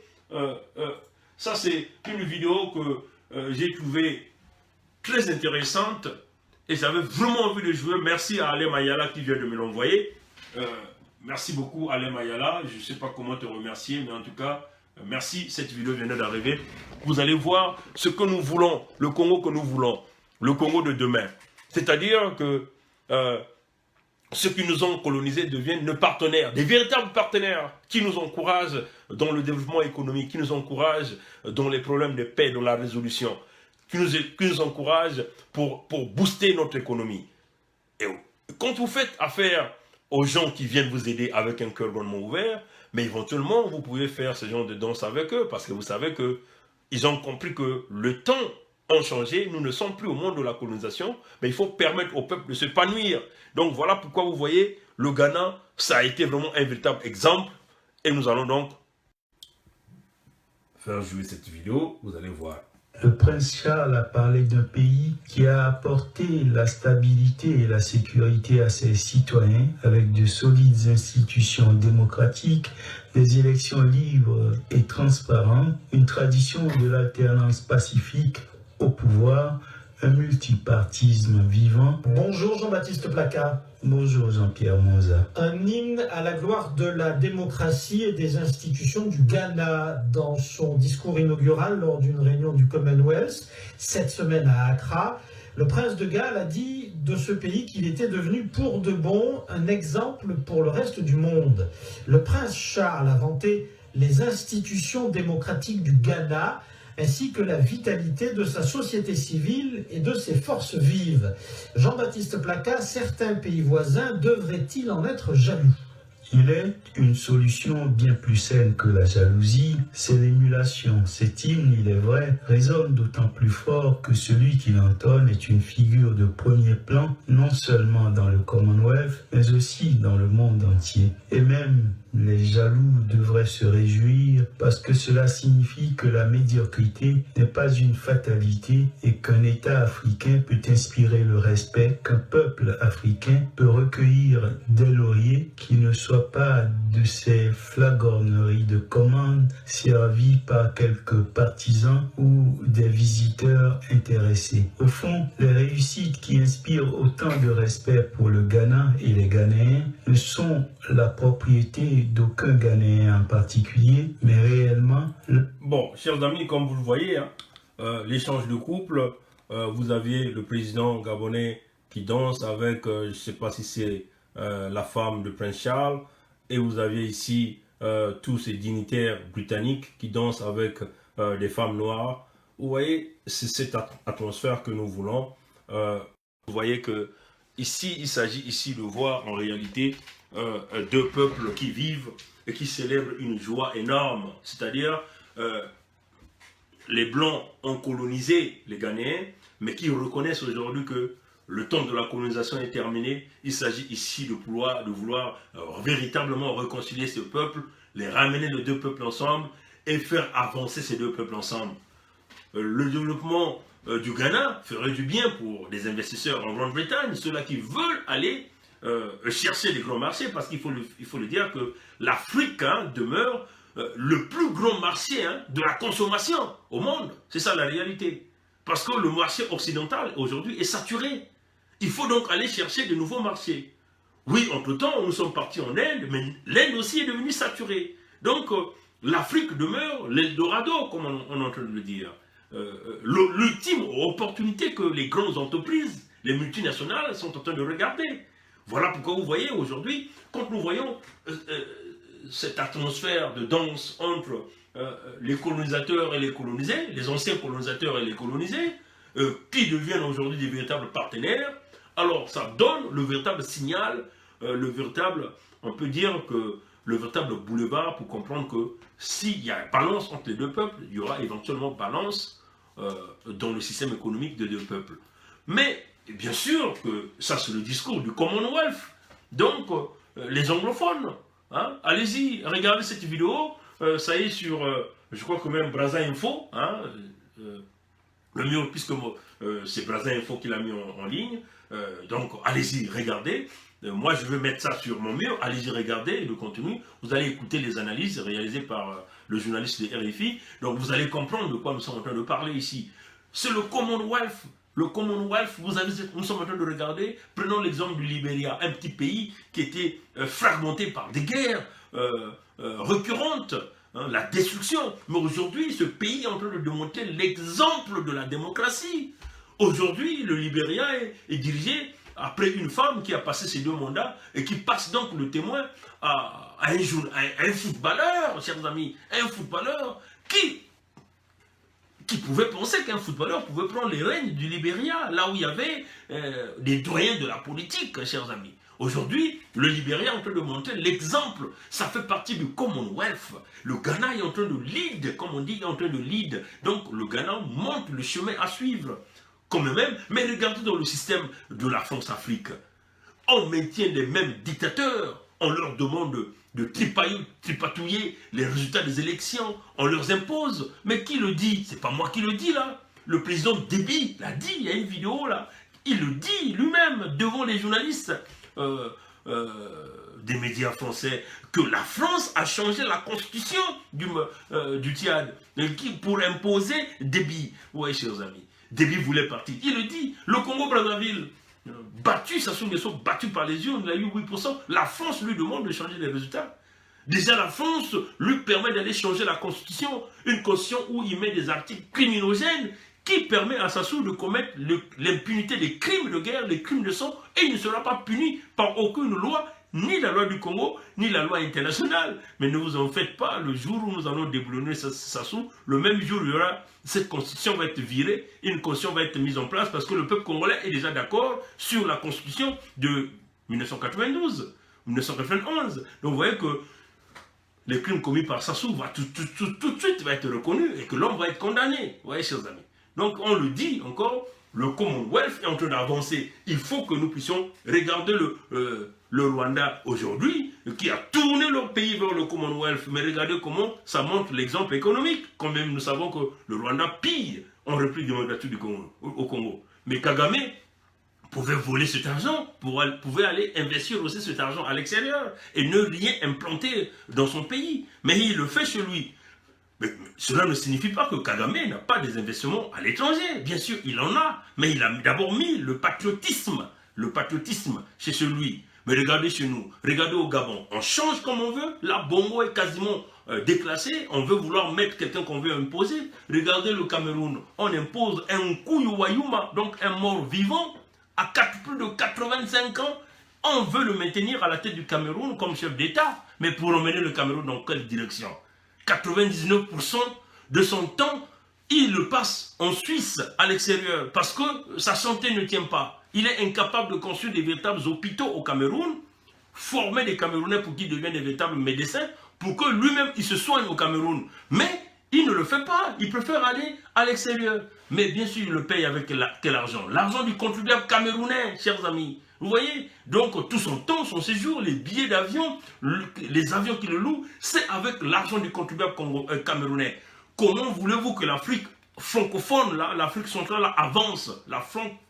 ça c'est une vidéo que j'ai trouvée très intéressante et j'avais vraiment envie de jouer. Merci à Alain Mayala qui vient de me l'envoyer. Merci beaucoup Alain Mayala, je ne sais pas comment te remercier, mais en tout cas, merci, cette vidéo vient d'arriver. Vous allez voir ce que nous voulons, le Congo que nous voulons, le Congo de demain. C'est-à-dire que ceux qui nous ont colonisés deviennent nos partenaires, des véritables partenaires qui nous encouragent dans le développement économique, qui nous encouragent dans les problèmes de paix, dans la résolution, qui nous encouragent pour booster notre économie. Et quand vous faites affaire aux gens qui viennent vous aider avec un cœur grandement ouvert, mais éventuellement vous pouvez faire ce genre de danse avec eux parce que vous savez qu'ils ont compris que le temps ont changé, nous ne sommes plus au monde de la colonisation, mais il faut permettre au peuple de s'épanouir. Donc voilà pourquoi vous voyez, le Ghana, ça a été vraiment un véritable exemple. Et nous allons donc faire jouer cette vidéo, vous allez voir. Le prince Charles a parlé d'un pays qui a apporté la stabilité et la sécurité à ses citoyens avec de solides institutions démocratiques, des élections libres et transparentes, une tradition de l'alternance pacifique au pouvoir, un multipartisme vivant. Bonjour Jean-Baptiste Placard. Bonjour Jean-Pierre Monza. Un hymne à la gloire de la démocratie et des institutions du Ghana dans son discours inaugural lors d'une réunion du Commonwealth, cette semaine à Accra. Le prince de Galles a dit de ce pays qu'il était devenu pour de bon un exemple pour le reste du monde. Le prince Charles a vanté les institutions démocratiques du Ghana ainsi que la vitalité de sa société civile et de ses forces vives. Jean-Baptiste Placard, certains pays voisins devraient-ils en être jaloux? Il est une solution bien plus saine que la jalousie, c'est l'émulation. Cet hymne, il est vrai, résonne d'autant plus fort que celui qui l'entonne est une figure de premier plan, non seulement dans le Commonwealth, mais aussi dans le monde entier. Et même les jaloux devraient se réjouir parce que cela signifie que la médiocrité n'est pas une fatalité et qu'un État africain peut inspirer le respect, qu'un peuple africain peut recueillir des lauriers qui ne soient pas de ces flagorneries de commandes servies par quelques partisans ou des visiteurs intéressés. Au fond, les réussites qui inspirent autant de respect pour le Ghana et les Ghanéens ne sont la propriété d'aucun Ghanéen en particulier, mais réellement... Bon, chers amis, comme vous le voyez, hein, l'échange de couple, vous aviez le président gabonais qui danse avec, je ne sais pas si c'est la femme de Prince Charles, et vous aviez ici tous ces dignitaires britanniques qui dansent avec des femmes noires. Vous voyez, c'est cette atmosphère que nous voulons. Vous voyez que ici, il s'agit ici de voir en réalité deux peuples qui vivent et qui célèbrent une joie énorme. C'est-à-dire, les Blancs ont colonisé les Ghanéens, mais qui reconnaissent aujourd'hui que le temps de la colonisation est terminé. Il s'agit ici de vouloir véritablement réconcilier ce peuple, les ramener les deux peuples ensemble et faire avancer ces deux peuples ensemble. Le développement du Ghana ferait du bien pour les investisseurs en Grande-Bretagne, ceux-là qui veulent aller chercher les grands marchés, parce qu'il faut le dire que l'Afrique demeure le plus grand marché de la consommation au monde. C'est ça la réalité. Parce que le marché occidental aujourd'hui est saturé. Il faut donc aller chercher de nouveaux marchés. Oui, entre-temps, nous sommes partis en Inde, mais l'Inde aussi est devenue saturée. Donc, l'Afrique demeure l'Eldorado, comme on est en train de le dire. L'ultime opportunité que les grandes entreprises, les multinationales sont en train de regarder. Voilà pourquoi vous voyez aujourd'hui, quand nous voyons cette atmosphère de danse entre les colonisateurs et les colonisés, les anciens colonisateurs et les colonisés, qui deviennent aujourd'hui des véritables partenaires, alors ça donne le véritable signal on peut dire que le véritable boulevard pour comprendre que s'il y a balance entre les deux peuples, il y aura éventuellement balance dans le système économique des deux peuples. Mais bien sûr que ça c'est le discours du Commonwealth, donc les anglophones, hein, allez-y, regardez cette vidéo, ça y est sur, je crois que même Brazza Info, hein, le mieux, puisque c'est Brazza Info qui l'a mis en ligne, donc allez-y, regardez. Moi, je veux mettre ça sur mon mur. Allez-y, regardez le contenu. Vous allez écouter les analyses réalisées par le journaliste de RFI. Donc, vous allez comprendre de quoi nous sommes en train de parler ici. C'est le Commonwealth. Le Commonwealth, nous sommes en train de regarder. Prenons l'exemple du Libéria, un petit pays qui était fragmenté par des guerres récurrentes, hein, la destruction. Mais aujourd'hui, ce pays est en train de démontrer l'exemple de la démocratie. Aujourd'hui, le Libéria est dirigé après une femme qui a passé ses 2 mandats et qui passe donc le témoin à un footballeur, chers amis, un footballeur qui pouvait penser qu'un footballeur pouvait prendre les rênes du Libéria, là où il y avait des doyens de la politique, chers amis. Aujourd'hui, le Libéria est en train de montrer l'exemple, ça fait partie du Commonwealth. Le Ghana est en train de lead, comme on dit, est en train de lead. Donc le Ghana montre le chemin à suivre. Comme même, mais regardez dans le système de la France-Afrique, on maintient les mêmes dictateurs, on leur demande de tripatouiller les résultats des élections, on leur impose. Mais qui le dit? C'est pas moi qui le dis là. Le président Déby l'a dit, il y a une vidéo là, il le dit lui-même devant les journalistes des médias français, que la France a changé la constitution du Tchad pour imposer Déby. Oui, chers amis. Déby voulait partir. Il le dit. Le Congo-Brazzaville, battu, Sassou Nguesso, battu par les urnes, il a eu 8%. La France lui demande de changer les résultats. Déjà, la France lui permet d'aller changer la constitution. Une constitution où il met des articles criminogènes qui permet à Sassou de commettre l'impunité des crimes de guerre, des crimes de sang, et il ne sera pas puni par aucune loi, ni la loi du Congo, ni la loi internationale. Mais ne vous en faites pas, le jour où nous allons déboulonner Sassou, le même jour il y aura, cette constitution va être virée, une constitution va être mise en place, parce que le peuple congolais est déjà d'accord sur la constitution de 1992, 1991. Donc vous voyez que les crimes commis par Sassou va tout de suite va être reconnu et que l'homme va être condamné. Vous voyez, chers amis. Donc on le dit encore, le Commonwealth est en train d'avancer. Il faut que nous puissions regarder le Rwanda aujourd'hui, qui a tourné leur pays vers le Commonwealth. Mais regardez comment ça montre l'exemple économique. Quand même, nous savons que le Rwanda pille en République démocratique du Congo, au Congo. Mais Kagame pouvait voler cet argent, pouvait aller investir aussi cet argent à l'extérieur et ne rien implanter dans son pays. Mais il le fait chez lui. Mais cela ne signifie pas que Kagame n'a pas des investissements à l'étranger. Bien sûr, il en a. Mais il a d'abord mis le patriotisme chez celui. Mais regardez chez nous, regardez au Gabon, on change comme on veut, là Bongo est quasiment déclassé, on veut vouloir mettre quelqu'un qu'on veut imposer. Regardez le Cameroun, on impose un Kouyouayuma, donc un mort vivant, à plus de 85 ans, on veut le maintenir à la tête du Cameroun comme chef d'État, mais pour emmener le Cameroun dans quelle direction? 99% de son temps, il le passe en Suisse, à l'extérieur, parce que sa santé ne tient pas. Il est incapable de construire des véritables hôpitaux au Cameroun, former des Camerounais pour qu'ils deviennent des véritables médecins, pour que lui-même il se soigne au Cameroun. Mais il ne le fait pas, il préfère aller à l'extérieur. Mais bien sûr, il le paye avec quel argent? L'argent du contribuable camerounais, chers amis. Vous voyez? Donc tout son temps, son séjour, les billets d'avion, les avions qu'il loue, c'est avec l'argent du contribuable camerounais. Comment voulez-vous que l'Afrique francophone, l'Afrique centrale là, avance?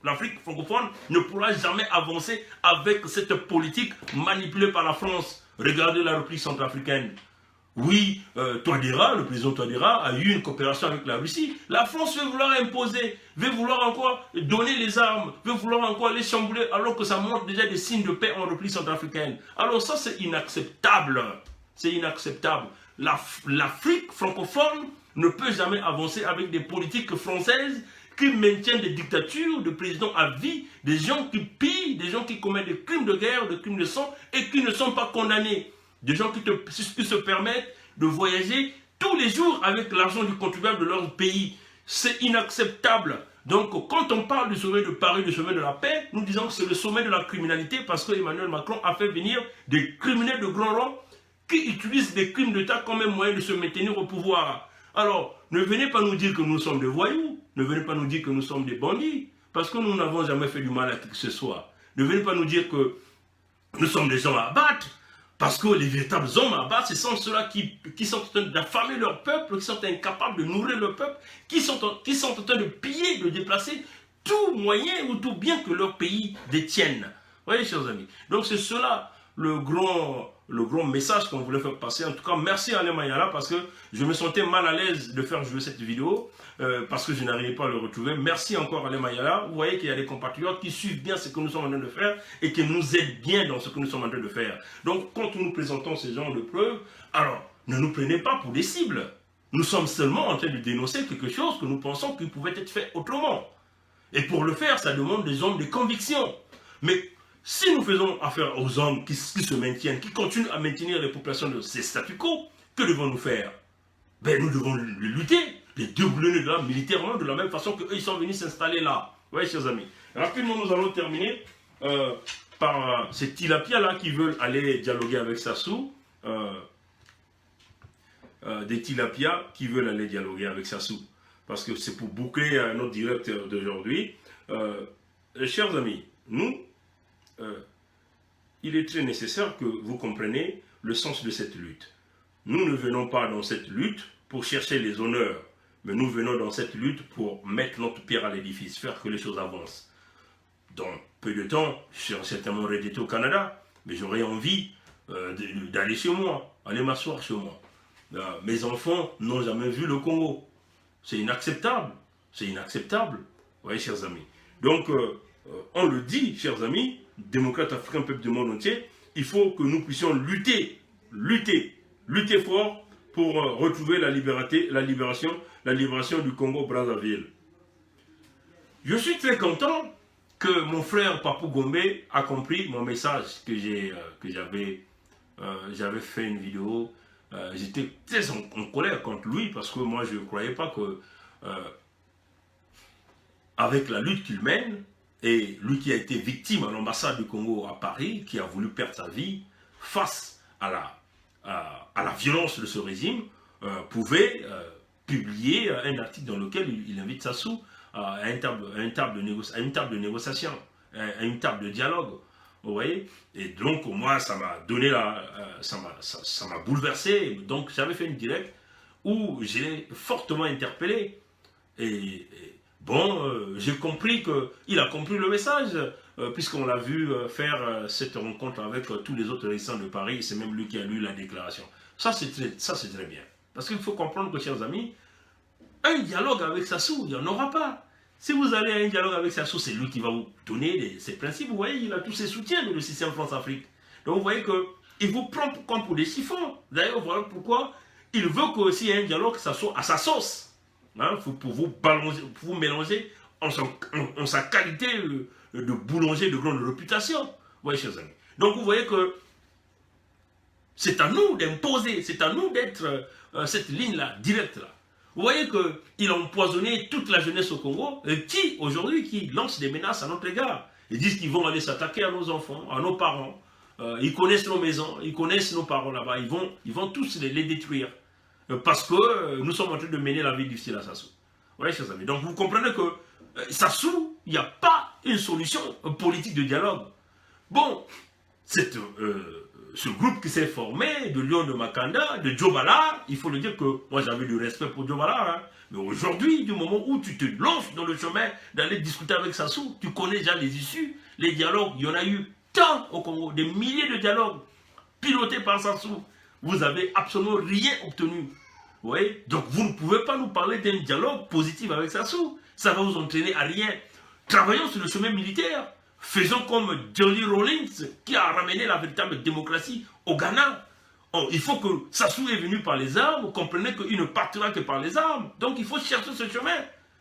L'Afrique francophone ne pourra jamais avancer avec cette politique manipulée par la France. Regardez la République centrafricaine. Oui, Touadéra, le président Touadéra a eu une coopération avec la Russie. La France veut vouloir imposer, veut vouloir encore donner les armes, veut vouloir encore les chambouler, alors que ça montre déjà des signes de paix en République centrafricaine. Alors ça, c'est inacceptable. C'est inacceptable. L'Afrique francophone ne peut jamais avancer avec des politiques françaises qui maintiennent des dictatures de présidents à vie, des gens qui pillent, des gens qui commettent des crimes de guerre, des crimes de sang et qui ne sont pas condamnés. Des gens qui se permettent de voyager tous les jours avec l'argent du contribuable de leur pays. C'est inacceptable. Donc, quand on parle du sommet de Paris, du sommet de la paix, nous disons que c'est le sommet de la criminalité parce que Emmanuel Macron a fait venir des criminels de grand rang qui utilisent des crimes d'État comme un moyen de se maintenir au pouvoir. Alors, ne venez pas nous dire que nous sommes des voyous, ne venez pas nous dire que nous sommes des bandits, parce que nous n'avons jamais fait du mal à qui que ce soit. Ne venez pas nous dire que nous sommes des hommes à abattre, parce que les véritables hommes à abattre, ce sont ceux-là qui sont en train d'affamer leur peuple, qui sont incapables de nourrir leur peuple, qui sont en train de piller, de déplacer tout moyen ou tout bien que leur pays détienne. Vous voyez, chers amis. Donc c'est cela le grand message qu'on voulait faire passer. En tout cas, merci à Alain Mayala parce que je me sentais mal à l'aise de faire jouer cette vidéo parce que je n'arrivais pas à le retrouver. Merci encore à Alain Mayala. Vous voyez qu'il y a des compatriotes qui suivent bien ce que nous sommes en train de faire et qui nous aident bien dans ce que nous sommes en train de faire. Donc, quand nous présentons ces genres de preuves, alors, ne nous prenez pas pour des cibles. Nous sommes seulement en train de dénoncer quelque chose que nous pensons qu'il pouvait être fait autrement. Et pour le faire, ça demande des hommes de conviction. Mais si nous faisons affaire aux hommes qui se maintiennent, qui continuent à maintenir les populations de ces statu quo, que devons-nous faire? Ben, nous devons lutter, les déboulonner de là militairement de la même façon qu'eux ils sont venus s'installer là. Oui, chers amis. Rapidement, nous allons terminer par ces Tilapia-là qui veulent aller dialoguer avec Sassou. Des Tilapia qui veulent aller dialoguer avec Sassou. Parce que c'est pour boucler notre direct d'aujourd'hui. Chers amis, nous, il est très nécessaire que vous compreniez le sens de cette lutte. Nous ne venons pas dans cette lutte pour chercher les honneurs, mais nous venons dans cette lutte pour mettre notre pierre à l'édifice, faire que les choses avancent. Dans peu de temps, je serai certainement retraité au Canada, mais j'aurai envie d'aller chez moi, aller m'asseoir chez moi. Mes enfants n'ont jamais vu le Congo. C'est inacceptable. C'est inacceptable. Vous voyez, chers amis. Donc, on le dit, chers amis, démocrates africains, peuple du monde entier, il faut que nous puissions lutter fort pour retrouver la libération du Congo-Brazzaville. Je suis très content que mon frère Papou Gombe a compris mon message que j'avais fait une vidéo. J'étais très en colère contre lui parce que moi je ne croyais pas que avec la lutte qu'il mène, et lui qui a été victime à l'ambassade du Congo à Paris, qui a voulu perdre sa vie face à la violence de ce régime, pouvait publier un article dans lequel il invite Sassou à une table de négociation, à une table de dialogue. Vous voyez? Et donc, moi, ça m'a donné ça m'a bouleversé. Donc, j'avais fait une directe où j'ai fortement interpellé. Et bon, j'ai compris qu'il a compris le message, puisqu'on l'a vu faire cette rencontre avec tous les autres résistants de Paris. C'est même lui qui a lu la déclaration. Ça, c'est très bien. Parce qu'il faut comprendre que, chers amis, un dialogue avec Sassou, il n'y en aura pas. Si vous allez à un dialogue avec Sassou, c'est lui qui va vous donner ses principes. Vous voyez, il a tous ses soutiens dans le système France-Afrique. Donc vous voyez qu'il vous prend comme pour des chiffons. D'ailleurs, voilà pourquoi il veut que s'il y a un dialogue, ça soit à sa sauce. Hein, pour vous mélanger en sa qualité de boulanger de grande réputation. Vous voyez, chers amis. Donc vous voyez que c'est à nous d'imposer, c'est à nous d'être cette ligne-là, directe-là. Vous voyez qu'il a empoisonné toute la jeunesse au Congo, qui lance des menaces à notre égard. Ils disent qu'ils vont aller s'attaquer à nos enfants, à nos parents. Ils connaissent nos maisons, ils connaissent nos parents là-bas. Ils vont tous les détruire. Parce que nous sommes en train de mener la vie difficile à Sassou. Vous voyez, chers amis. Donc vous comprenez que Sassou, il n'y a pas une solution politique de dialogue. Bon, ce groupe qui s'est formé, de Lyon de Makanda, de Djobala, il faut le dire que moi j'avais du respect pour Djobala, hein. Mais aujourd'hui, du moment où tu te lances dans le chemin d'aller discuter avec Sassou, tu connais déjà les issues, les dialogues, il y en a eu tant au Congo, des milliers de dialogues pilotés par Sassou. Vous n'avez absolument rien obtenu. Vous voyez? Donc vous ne pouvez pas nous parler d'un dialogue positif avec Sassou. Ça va vous entraîner à rien. Travaillons sur le chemin militaire. Faisons comme Johnny Rawlings qui a ramené la véritable démocratie au Ghana. Oh, il faut que Sassou est venu par les armes, vous comprenez qu'il ne partira que par les armes. Donc il faut chercher ce chemin.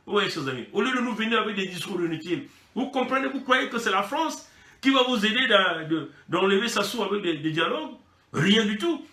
Oui, chers amis, au lieu de nous venir avec des discours inutiles, vous comprenez, vous croyez que c'est la France qui va vous aider d'enlever Sassou avec des dialogues? Rien du tout.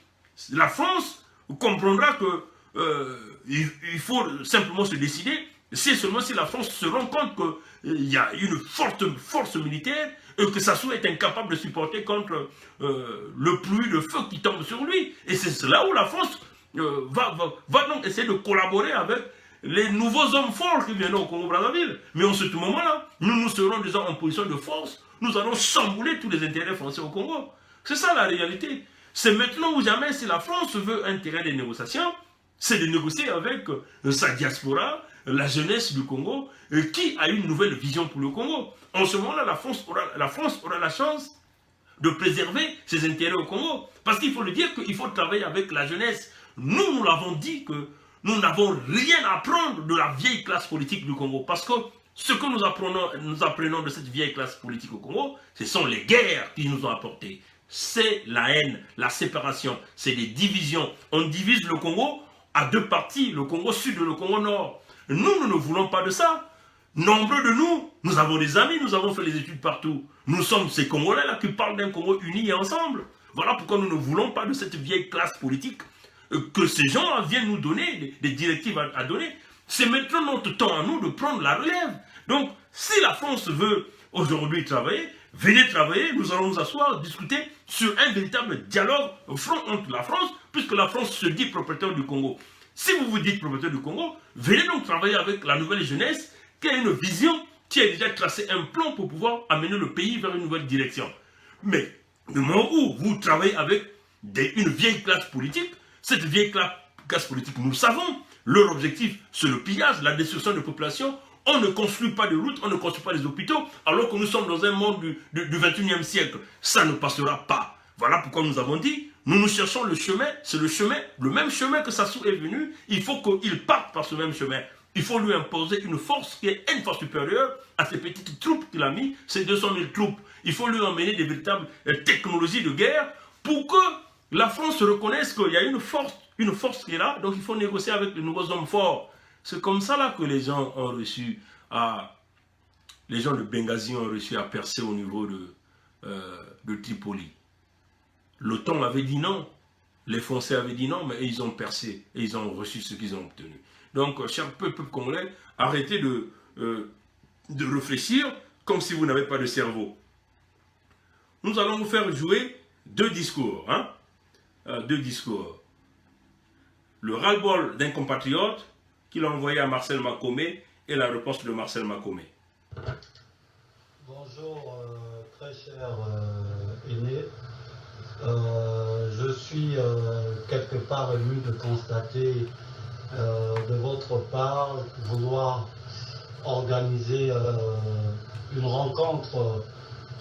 La France comprendra qu'il faut simplement se décider C'est seulement si la France se rend compte qu'il y a une forte force militaire et que Sassou est incapable de supporter contre le pluie de feu qui tombe sur lui. Et c'est là où la France va donc essayer de collaborer avec les nouveaux hommes forts qui viennent au Congo-Brazzaville. Mais en ce moment-là, nous serons déjà en position de force. Nous allons chambouler tous les intérêts français au Congo. C'est ça la réalité. C'est maintenant ou jamais, si la France veut un terrain de négociation, c'est de négocier avec sa diaspora, la jeunesse du Congo, qui a une nouvelle vision pour le Congo. En ce moment-là, la France aura la chance de préserver ses intérêts au Congo. Parce qu'il faut le dire qu'il faut travailler avec la jeunesse. Nous l'avons dit que nous n'avons rien à apprendre de la vieille classe politique du Congo. Parce que ce que nous apprenons de cette vieille classe politique au Congo, ce sont les guerres qui nous ont apporté. C'est la haine, la séparation, c'est des divisions. On divise le Congo à deux parties, le Congo Sud et le Congo Nord. Nous ne voulons pas de ça. Nombreux de nous avons des amis, nous avons fait les études partout. Nous sommes ces Congolais-là qui parlent d'un Congo uni et ensemble. Voilà pourquoi nous ne voulons pas de cette vieille classe politique que ces gens viennent nous donner, des directives à donner. C'est maintenant notre temps à nous de prendre la relève. Donc, si la France veut aujourd'hui travailler, venez travailler, nous allons nous asseoir, discuter sur un véritable dialogue franc entre la France, puisque la France se dit propriétaire du Congo. Si vous vous dites propriétaire du Congo, venez donc travailler avec la nouvelle jeunesse qui a une vision, qui a déjà tracé un plan pour pouvoir amener le pays vers une nouvelle direction. Mais, du moment où vous travaillez avec une vieille classe politique, cette vieille classe politique, nous le savons, leur objectif, c'est le pillage, la destruction de populations. On ne construit pas de routes, on ne construit pas des hôpitaux, alors que nous sommes dans un monde du 21e siècle. Ça ne passera pas. Voilà pourquoi nous avons dit, nous cherchons le chemin, c'est le même chemin que Sassou est venu, il faut qu'il parte par ce même chemin. Il faut lui imposer une force qui est une fois supérieure à ces petites troupes qu'il a mis, ces 200 000 troupes. Il faut lui emmener des véritables technologies de guerre pour que la France reconnaisse qu'il y a une force qui est là, donc il faut négocier avec de nouveaux hommes forts. C'est comme ça là que les gens ont réussi les gens de Benghazi ont réussi à percer au niveau de Tripoli. L'OTAN avait dit non, les Français avaient dit non, mais ils ont percé et ils ont reçu ce qu'ils ont obtenu. Donc, cher peuple congolais, arrêtez de réfléchir comme si vous n'avez pas de cerveau. Nous allons vous faire jouer deux discours. Deux discours. Le ras-le-bol d'un compatriote qu'il a envoyé à Marcel Makomé et la réponse de Marcel Makomé. Bonjour, très cher aîné. Je suis quelque part ému de constater de votre part vouloir organiser une rencontre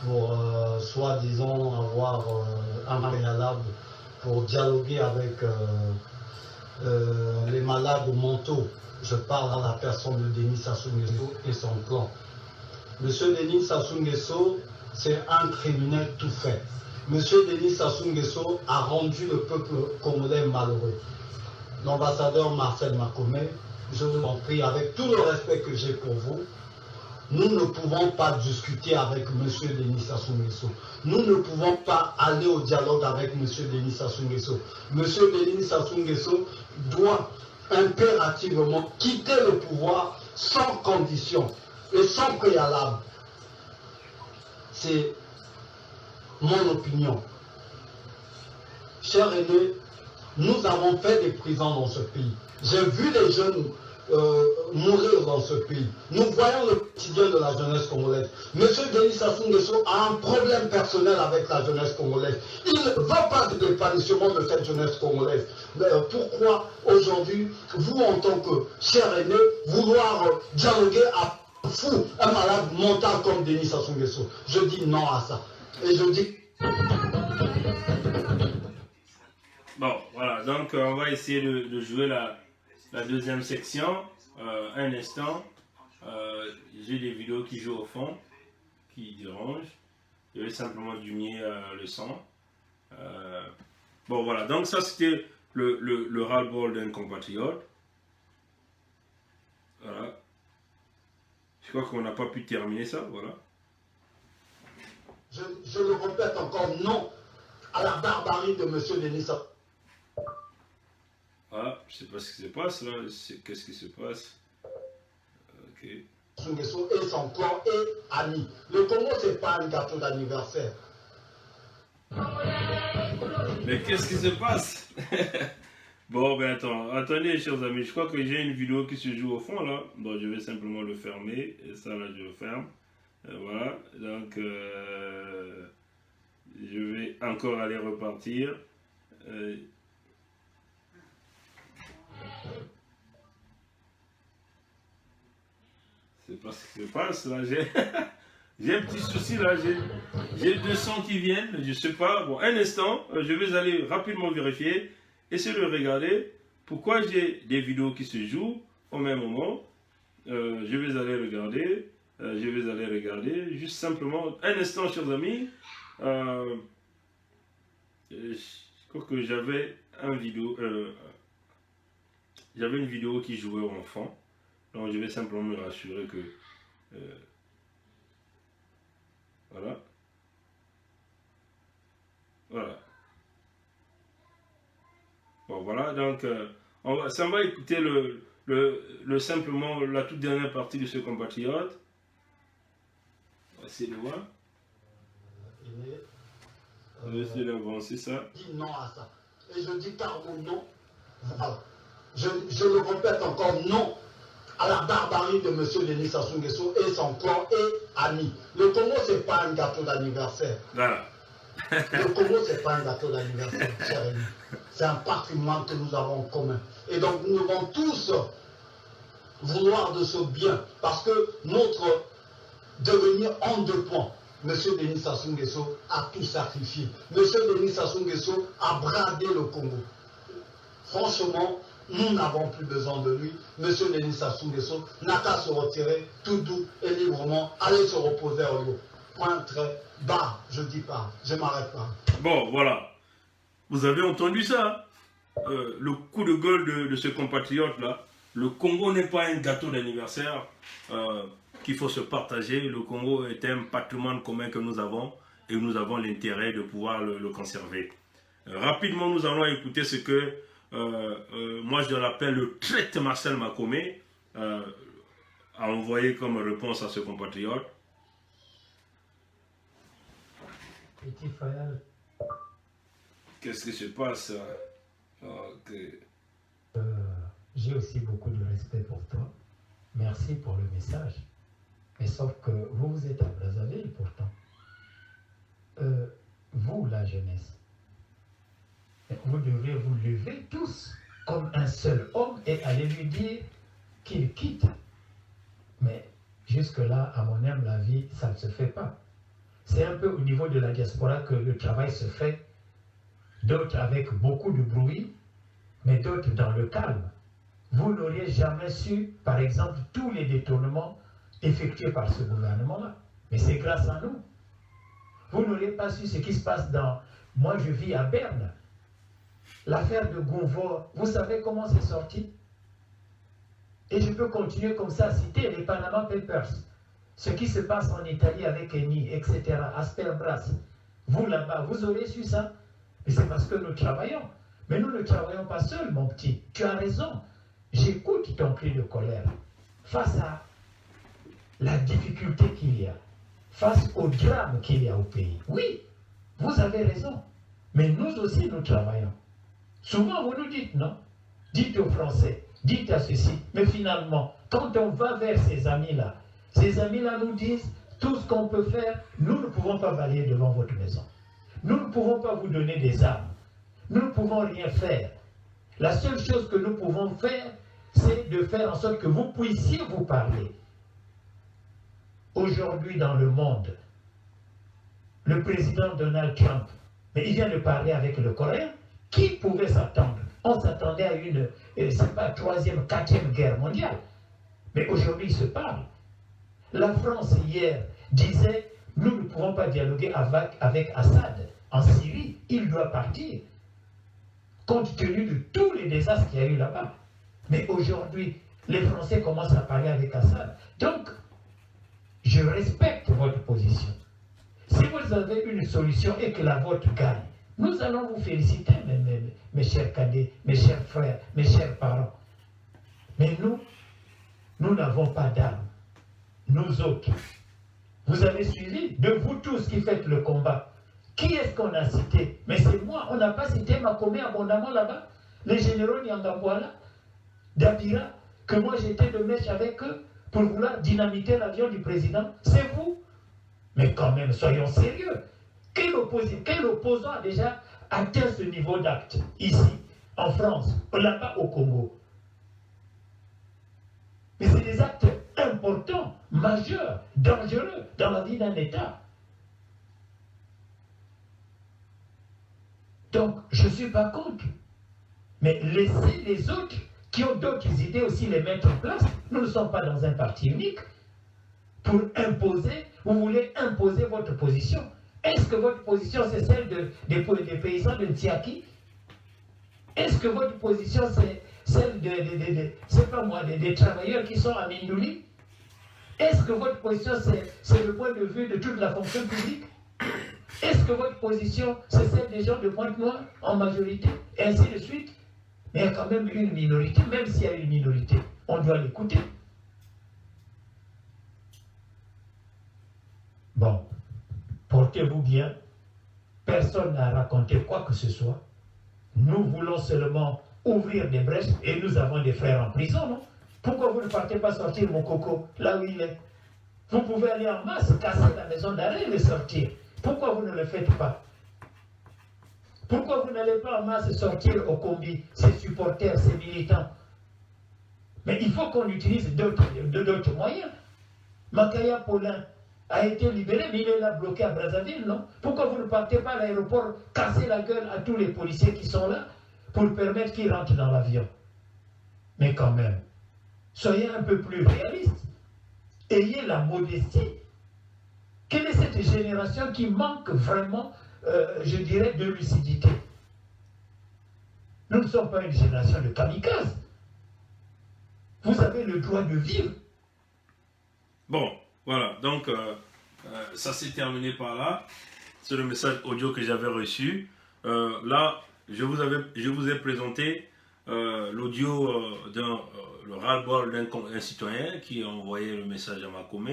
pour soi-disant avoir un préalable pour dialoguer avec les malades mentaux. Je parle à la personne de Denis Sassou Nguesso et son clan. Monsieur Denis Sassou Nguesso, c'est un criminel tout fait. Monsieur Denis Sassou Nguesso a rendu le peuple congolais malheureux. L'ambassadeur Marcel Makomé, je vous en prie, avec tout le respect que j'ai pour vous, nous ne pouvons pas discuter avec monsieur Denis Sassou Nguesso. Nous ne pouvons pas aller au dialogue avec monsieur Denis Sassou Nguesso. Monsieur Denis Sassou Nguesso doit impérativement quitter le pouvoir sans condition et sans préalable. C'est mon opinion. Cher aîné, nous avons fait des prisons dans ce pays. J'ai vu les jeunes mourir dans ce pays. Nous voyons le quotidien de la jeunesse congolaise. Monsieur Denis Sassou Nguesso a un problème personnel avec la jeunesse congolaise. Il ne veut pas de l'épanouissement de cette jeunesse congolaise. Mais pourquoi aujourd'hui, vous en tant que cher aîné, vouloir dialoguer à fou, un malade mental comme Denis Sassou Nguesso? Je dis non à ça. Et je dis... Bon, voilà, donc on va essayer de jouer la deuxième section. Un instant, j'ai des vidéos qui jouent au fond, qui dérangent. Je vais simplement diminuer le son. Bon, voilà, donc ça c'était le ras-le-bol d'un compatriote. Voilà. Je crois qu'on n'a pas pu terminer ça, voilà. Je le répète encore, non à la barbarie de M. Denis Sassou. Ah, je ne sais pas ce qui se passe là. Qu'est-ce qui se passe? Ok. Sassou Nguesso et son clan et amis. Le Congo, ce n'est pas un gâteau d'anniversaire. Mais qu'est-ce qui se passe? Bon, ben attendez, chers amis, je crois que j'ai une vidéo qui se joue au fond là. Donc je vais simplement le fermer. Et ça là, je le ferme. Voilà. Donc, je vais encore aller repartir. C'est pas ce qui se passe là. J'ai un petit souci là. J'ai 2 sons qui viennent. Je sais pas. Bon, un instant. Je vais aller rapidement vérifier. Essayer de regarder pourquoi j'ai des vidéos qui se jouent au même moment. Je vais aller regarder. Juste simplement. Un instant, chers amis. Je crois que j'avais une vidéo qui jouait au enfant. Donc je vais simplement me rassurer que voilà. Bon voilà, donc on va écouter simplement la toute dernière partie de ce compatriote. On va essayer de voir. On va essayer d'avancer ça. Je dis non à ça. Et je dis carrément non. Voilà. Je le répète encore, non à la barbarie de M. Denis Sassou Nguesso et son clan et amis. Le Congo, ce n'est pas un gâteau d'anniversaire. Voilà. Le Congo, ce n'est pas un gâteau d'anniversaire, cher ami. C'est un patrimoine que nous avons en commun. Et donc, nous devons tous vouloir de ce bien. Parce que notre devenir en 2 points. M. Denis Sassou Nguesso a tout sacrifié. M. Denis Sassou Nguesso a bradé le Congo. Franchement, nous n'avons plus besoin de lui. M. Denis Sassou Nguesso n'a qu'à se retirer tout doux et librement, aller se reposer au lieu. Point très bas, je dis pas, je m'arrête pas. Bon, voilà. Vous avez entendu ça? Le coup de gueule de ce compatriote-là. Le Congo n'est pas un gâteau d'anniversaire qu'il faut se partager. Le Congo est un patrimoine commun que nous avons et nous avons l'intérêt de pouvoir le conserver. Rapidement, nous allons écouter ce que moi je l'appelle le traite Marcel Makomé a envoyé comme réponse à ce compatriote. Petit frère. Qu'est-ce qui se passe? Okay. J'ai aussi beaucoup de respect pour toi. Merci pour le message. Mais sauf que vous êtes à Brazzaville pourtant. Vous, la jeunesse, vous devez vous lever tous comme un seul homme et aller lui dire qu'il quitte. Mais jusque-là, à mon humble avis, ça ne se fait pas. C'est un peu au niveau de la diaspora que le travail se fait, d'autres avec beaucoup de bruit, mais d'autres dans le calme. Vous n'auriez jamais su, par exemple, tous les détournements effectués par ce gouvernement-là. Mais c'est grâce à nous. Vous n'auriez pas su ce qui se passe dans... Moi, je vis à Berne. L'affaire de Gonvor, vous savez comment c'est sorti? Et je peux continuer comme ça à citer les Panama Papers. Ce qui se passe en Italie avec Eni, etc., Asperbras. Vous là-bas, vous aurez su ça. Mais c'est parce que nous travaillons. Mais nous ne travaillons pas seuls, mon petit. Tu as raison. J'écoute ton cri de colère. Face à la difficulté qu'il y a, face au drame qu'il y a au pays. Oui, vous avez raison. Mais nous aussi, nous travaillons. Souvent, vous nous dites non. Dites aux Français, dites à ceci. Mais finalement, quand on va vers ces amis-là nous disent, tout ce qu'on peut faire, nous ne pouvons pas balayer devant votre maison. Nous ne pouvons pas vous donner des armes. Nous ne pouvons rien faire. La seule chose que nous pouvons faire, c'est de faire en sorte que vous puissiez vous parler. Aujourd'hui, dans le monde, le président Donald Trump, mais il vient de parler avec le Coréen. Qui pouvait s'attendre? On s'attendait à une, c'est pas 3e, 4e guerre mondiale. Mais aujourd'hui, ils se parlent. La France, hier, disait, nous ne pouvons pas dialoguer avec Assad en Syrie. Il doit partir, compte tenu de tous les désastres qu'il y a eu là-bas. Mais aujourd'hui, les Français commencent à parler avec Assad. Donc, je respecte votre position. Si vous avez une solution et que la vôtre gagne, nous allons vous féliciter, mes chers cadets, mes chers frères, mes chers parents. Mais nous n'avons pas d'armes. nous autres, vous avez suivi, de vous tous qui faites le combat, qui est-ce qu'on a cité? Mais c'est moi, on n'a pas cité Makome abondamment là-bas, les généraux Nyangabwala, Dabira, que moi j'étais de mèche avec eux pour vouloir dynamiter l'avion du président, c'est vous. Mais quand même, soyons sérieux. Quel opposant a déjà atteint ce niveau d'acte ici, en France, là-bas au Congo? Mais c'est des actes importants, majeurs, dangereux dans la vie d'un État. Donc, je ne suis pas contre. Mais laissez les autres qui ont d'autres idées aussi les mettre en place. Nous ne sommes pas dans un parti unique. Pour imposer, vous voulez imposer votre position. Est-ce que votre position c'est celle des paysans de Ntiaki? Est-ce que votre position c'est celle c'est pas moi, des travailleurs qui sont à Mindouli? Est-ce que votre position c'est le point de vue de toute la fonction publique? Est-ce que votre position c'est celle des gens de Pointe-Noire en majorité? Et ainsi de suite. Mais il y a quand même une minorité, même s'il y a une minorité, on doit l'écouter. Bon, portez-vous bien, personne n'a raconté quoi que ce soit. Nous voulons seulement ouvrir des brèches et nous avons des frères en prison, non? Pourquoi vous ne partez pas sortir mon coco là où il est? Vous pouvez aller en masse, casser la maison d'arrêt et le sortir. Pourquoi vous ne le faites pas? Pourquoi vous n'allez pas en masse sortir au combi, ces supporters, ces militants? Mais il faut qu'on utilise d'autres moyens. Makaya Paulin a été libéré, mais il est là bloqué à Brazzaville, non? Pourquoi vous ne partez pas à l'aéroport casser la gueule à tous les policiers qui sont là pour permettre qu'ils rentrent dans l'avion? Mais quand même, soyez un peu plus réalistes. Ayez la modestie. Quelle est cette génération qui manque vraiment, je dirais, de lucidité? Nous ne sommes pas une génération de kamikazes. Vous avez le droit de vivre. Bon, voilà, donc ça s'est terminé par là. C'est le message audio que j'avais reçu. Là, je vous ai présenté l'audio le ras-le-bol d'un citoyen qui a envoyé le message à Makome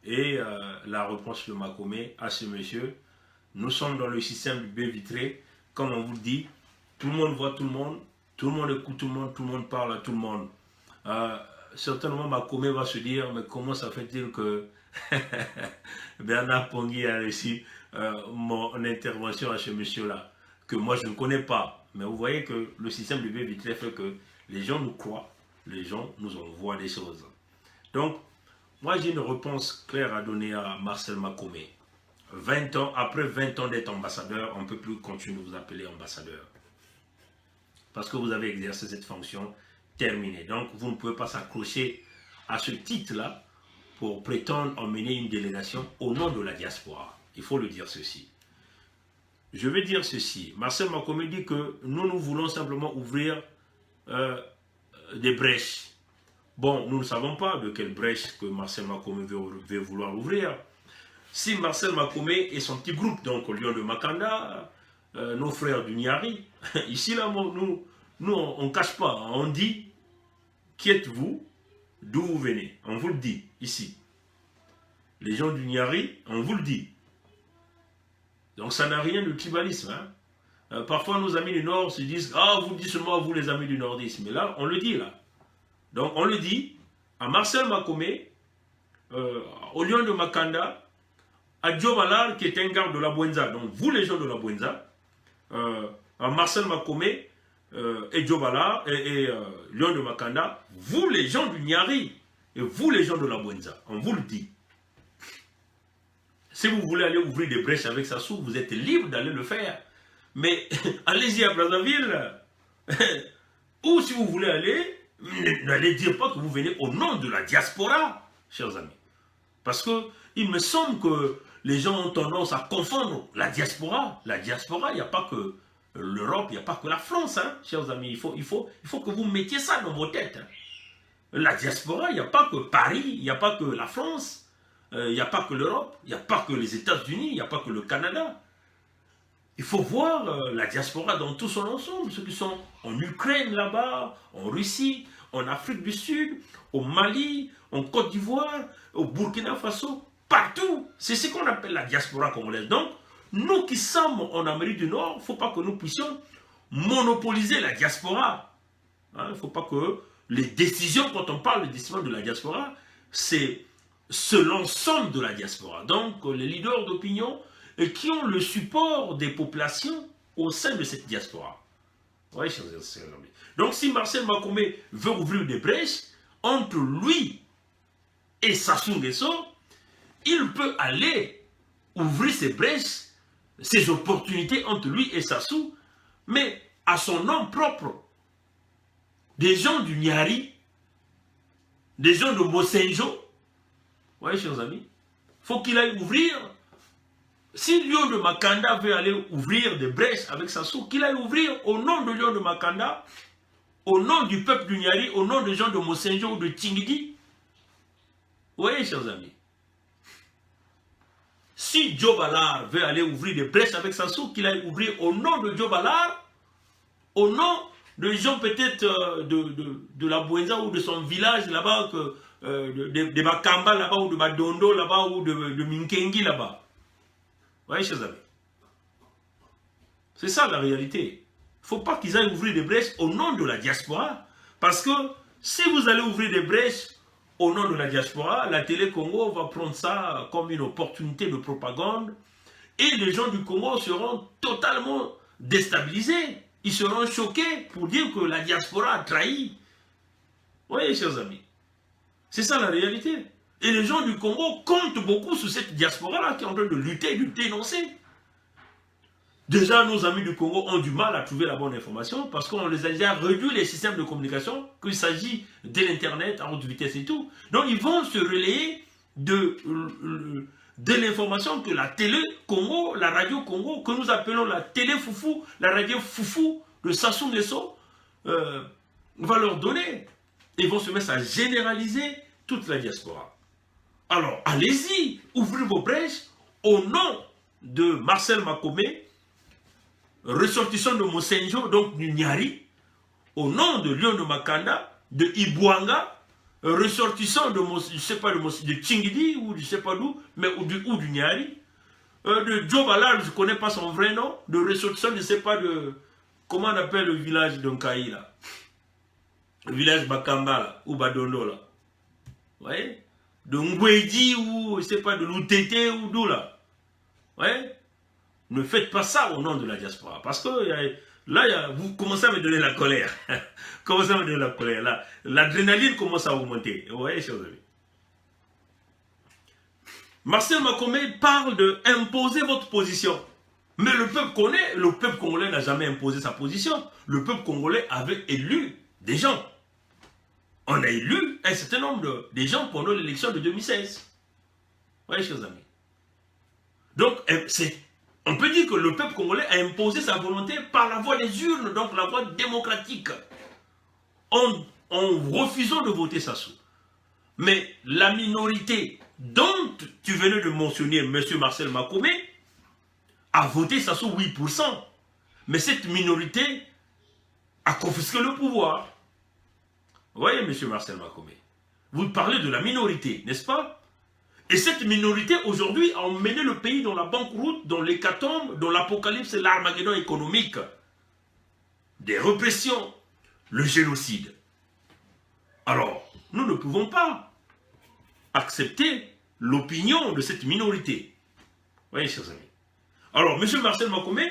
et la réponse de Makome à ce monsieur. Nous sommes dans le système du baie vitré, comme on vous le dit, tout le monde voit tout le monde écoute tout le monde parle à tout le monde. Certainement Makome va se dire, mais comment ça fait-il que Bernard Pongui a réussi mon intervention à ce monsieur-là, que moi je ne connais pas. Mais vous voyez que le système du baie vitré fait que les gens nous croient, les gens nous envoient des choses. Donc, moi j'ai une réponse claire à donner à Marcel Makome. 20 ans, après 20 ans d'être ambassadeur, on ne peut plus continuer de vous appeler ambassadeur. Parce que vous avez exercé cette fonction terminée. Donc, vous ne pouvez pas s'accrocher à ce titre-là pour prétendre emmener une délégation au nom de la diaspora. Il faut le dire ceci. Je vais dire ceci. Marcel Makome dit que nous voulons simplement ouvrir des brèches. Bon, nous ne savons pas de quelle brèche que Marcel Makome veut vouloir ouvrir. Si Marcel Makome et son petit groupe, donc au Lion de Makanda, nos frères du Niari, ici là, nous on ne cache pas, on dit, qui êtes-vous, d'où vous venez, on vous le dit, ici. Les gens du Niari, on vous le dit. Donc ça n'a rien de tribalisme. Hein. Parfois nos amis du Nord se disent, ah vous dites seulement vous les amis du Nordisme, mais là on le dit là. Donc on le dit à Marcel Makome, au Lion de Makanda, à Djobalar qui est un garde de la Bwenza, donc vous les gens de la Bwenza, à Marcel Makome et Djobalar et Lion de Makanda, vous les gens du Niari et vous les gens de la Bwenza, on vous le dit. Si vous voulez aller ouvrir des brèches avec Sassou, vous êtes libre d'aller le faire. Mais allez-y à Brazzaville. Ou si vous voulez aller, n'allez dire pas que vous venez au nom de la diaspora, chers amis. Parce que il me semble que les gens ont tendance à confondre la diaspora. La diaspora, il n'y a pas que l'Europe, il n'y a pas que la France, hein, chers amis. Il faut que vous mettiez ça dans vos têtes. Hein. La diaspora, il n'y a pas que Paris, il n'y a pas que la France. Il n'y a pas que l'Europe, il n'y a pas que les États-Unis, il n'y a pas que le Canada. il faut voir la diaspora dans tout son ensemble, ceux qui sont en Ukraine là-bas, en Russie, en Afrique du Sud, au Mali, en Côte d'Ivoire, au Burkina Faso, partout. C'est ce qu'on appelle la diaspora congolaise. Donc, nous qui sommes en Amérique du Nord, il ne faut pas que nous puissions monopoliser la diaspora. Il ne faut pas que les décisions, quand on parle des décisions de la diaspora, c'est l'ensemble de la diaspora. Donc, les leaders d'opinion qui ont le support des populations au sein de cette diaspora. Oui, donc, si Marcel Makome veut ouvrir des brèches entre lui et Sassou Nguesso, il peut aller ouvrir ces brèches, ces opportunités entre lui et Sassou, mais à son nom propre. Des gens du Nyari, des gens de Mosenjo, vous voyez, chers amis, il faut qu'il aille ouvrir. Si Lion de Makanda veut aller ouvrir des brèches avec Sassou, qu'il aille ouvrir au nom de Lion de Makanda, au nom du peuple du Nyari, au nom des gens de Mosenjo ou de Tingidi. Vous voyez, chers amis. Si Joe Ballard veut aller ouvrir des brèches avec Sassou, qu'il aille ouvrir au nom de Joe Ballard, au nom de gens peut-être de la Bouenza ou de son village là-bas, de Bakamba là-bas, ou de Badondo là-bas, ou de Minkengi là-bas. Vous voyez, chers amis. C'est ça la réalité. Il ne faut pas qu'ils aillent ouvrir des brèches au nom de la diaspora. Parce que si vous allez ouvrir des brèches au nom de la diaspora, la télé Congo va prendre ça comme une opportunité de propagande. Et les gens du Congo seront totalement déstabilisés. Ils seront choqués pour dire que la diaspora a trahi. Vous voyez, chers amis. C'est ça la réalité. Et les gens du Congo comptent beaucoup sur cette diaspora-là qui est en train de lutter et de dénoncer. Déjà, nos amis du Congo ont du mal à trouver la bonne information parce qu'on les a déjà réduit les systèmes de communication, qu'il s'agit de l'Internet à haute vitesse et tout. Donc, ils vont se relayer de l'information que la télé Congo, la radio Congo, que nous appelons la télé foufou, la radio foufou de Sassou Nguesso, va leur donner. Ils vont se mettre à généraliser toute la diaspora. Alors, allez-y, ouvrez vos brèches au nom de Marcel Makome, ressortissant de Mosenjo, donc du Nyari, au nom de Lion de Makanda, de Ibwanga, ressortissant de, je sais pas, de Tingidi, ou je ne sais pas d'où, mais ou du Nyari, de Joe Ballard, je ne connais pas son vrai nom, de ressortissant, je ne sais pas de, comment on appelle le village d'Onkaï là, le village Bakamba là, ou Badondo là, vous voyez, de Ngwedi ou, je ne sais pas, de Loutete ou d'où là, vous voyez. Ne faites pas ça au nom de la diaspora. Parce que là, vous commencez à me donner la colère. Commencez à me donner la colère. Là, l'adrénaline commence à augmenter. Vous voyez, chers amis. Marcel Makome parle d'imposer votre position. Mais le peuple congolais n'a jamais imposé sa position. Le peuple congolais avait élu des gens. On a élu un certain nombre de gens pendant l'élection de 2016. Vous voyez, chers amis. Donc, on peut dire que le peuple congolais a imposé sa volonté par la voie des urnes, donc la voie démocratique, en refusant de voter Sassou. Mais la minorité dont tu venais de mentionner, M. Marcel Makome, a voté Sassou 8%. Mais cette minorité a confisqué le pouvoir. Vous voyez, M. Marcel Makome, vous parlez de la minorité, n'est-ce pas? Et cette minorité, aujourd'hui, a emmené le pays dans la banqueroute, dans l'hécatombe, dans l'apocalypse et l'armageddon économique. Des répressions, le génocide. Alors, nous ne pouvons pas accepter l'opinion de cette minorité. Vous voyez, chers amis. Alors, M. Marcel Makome,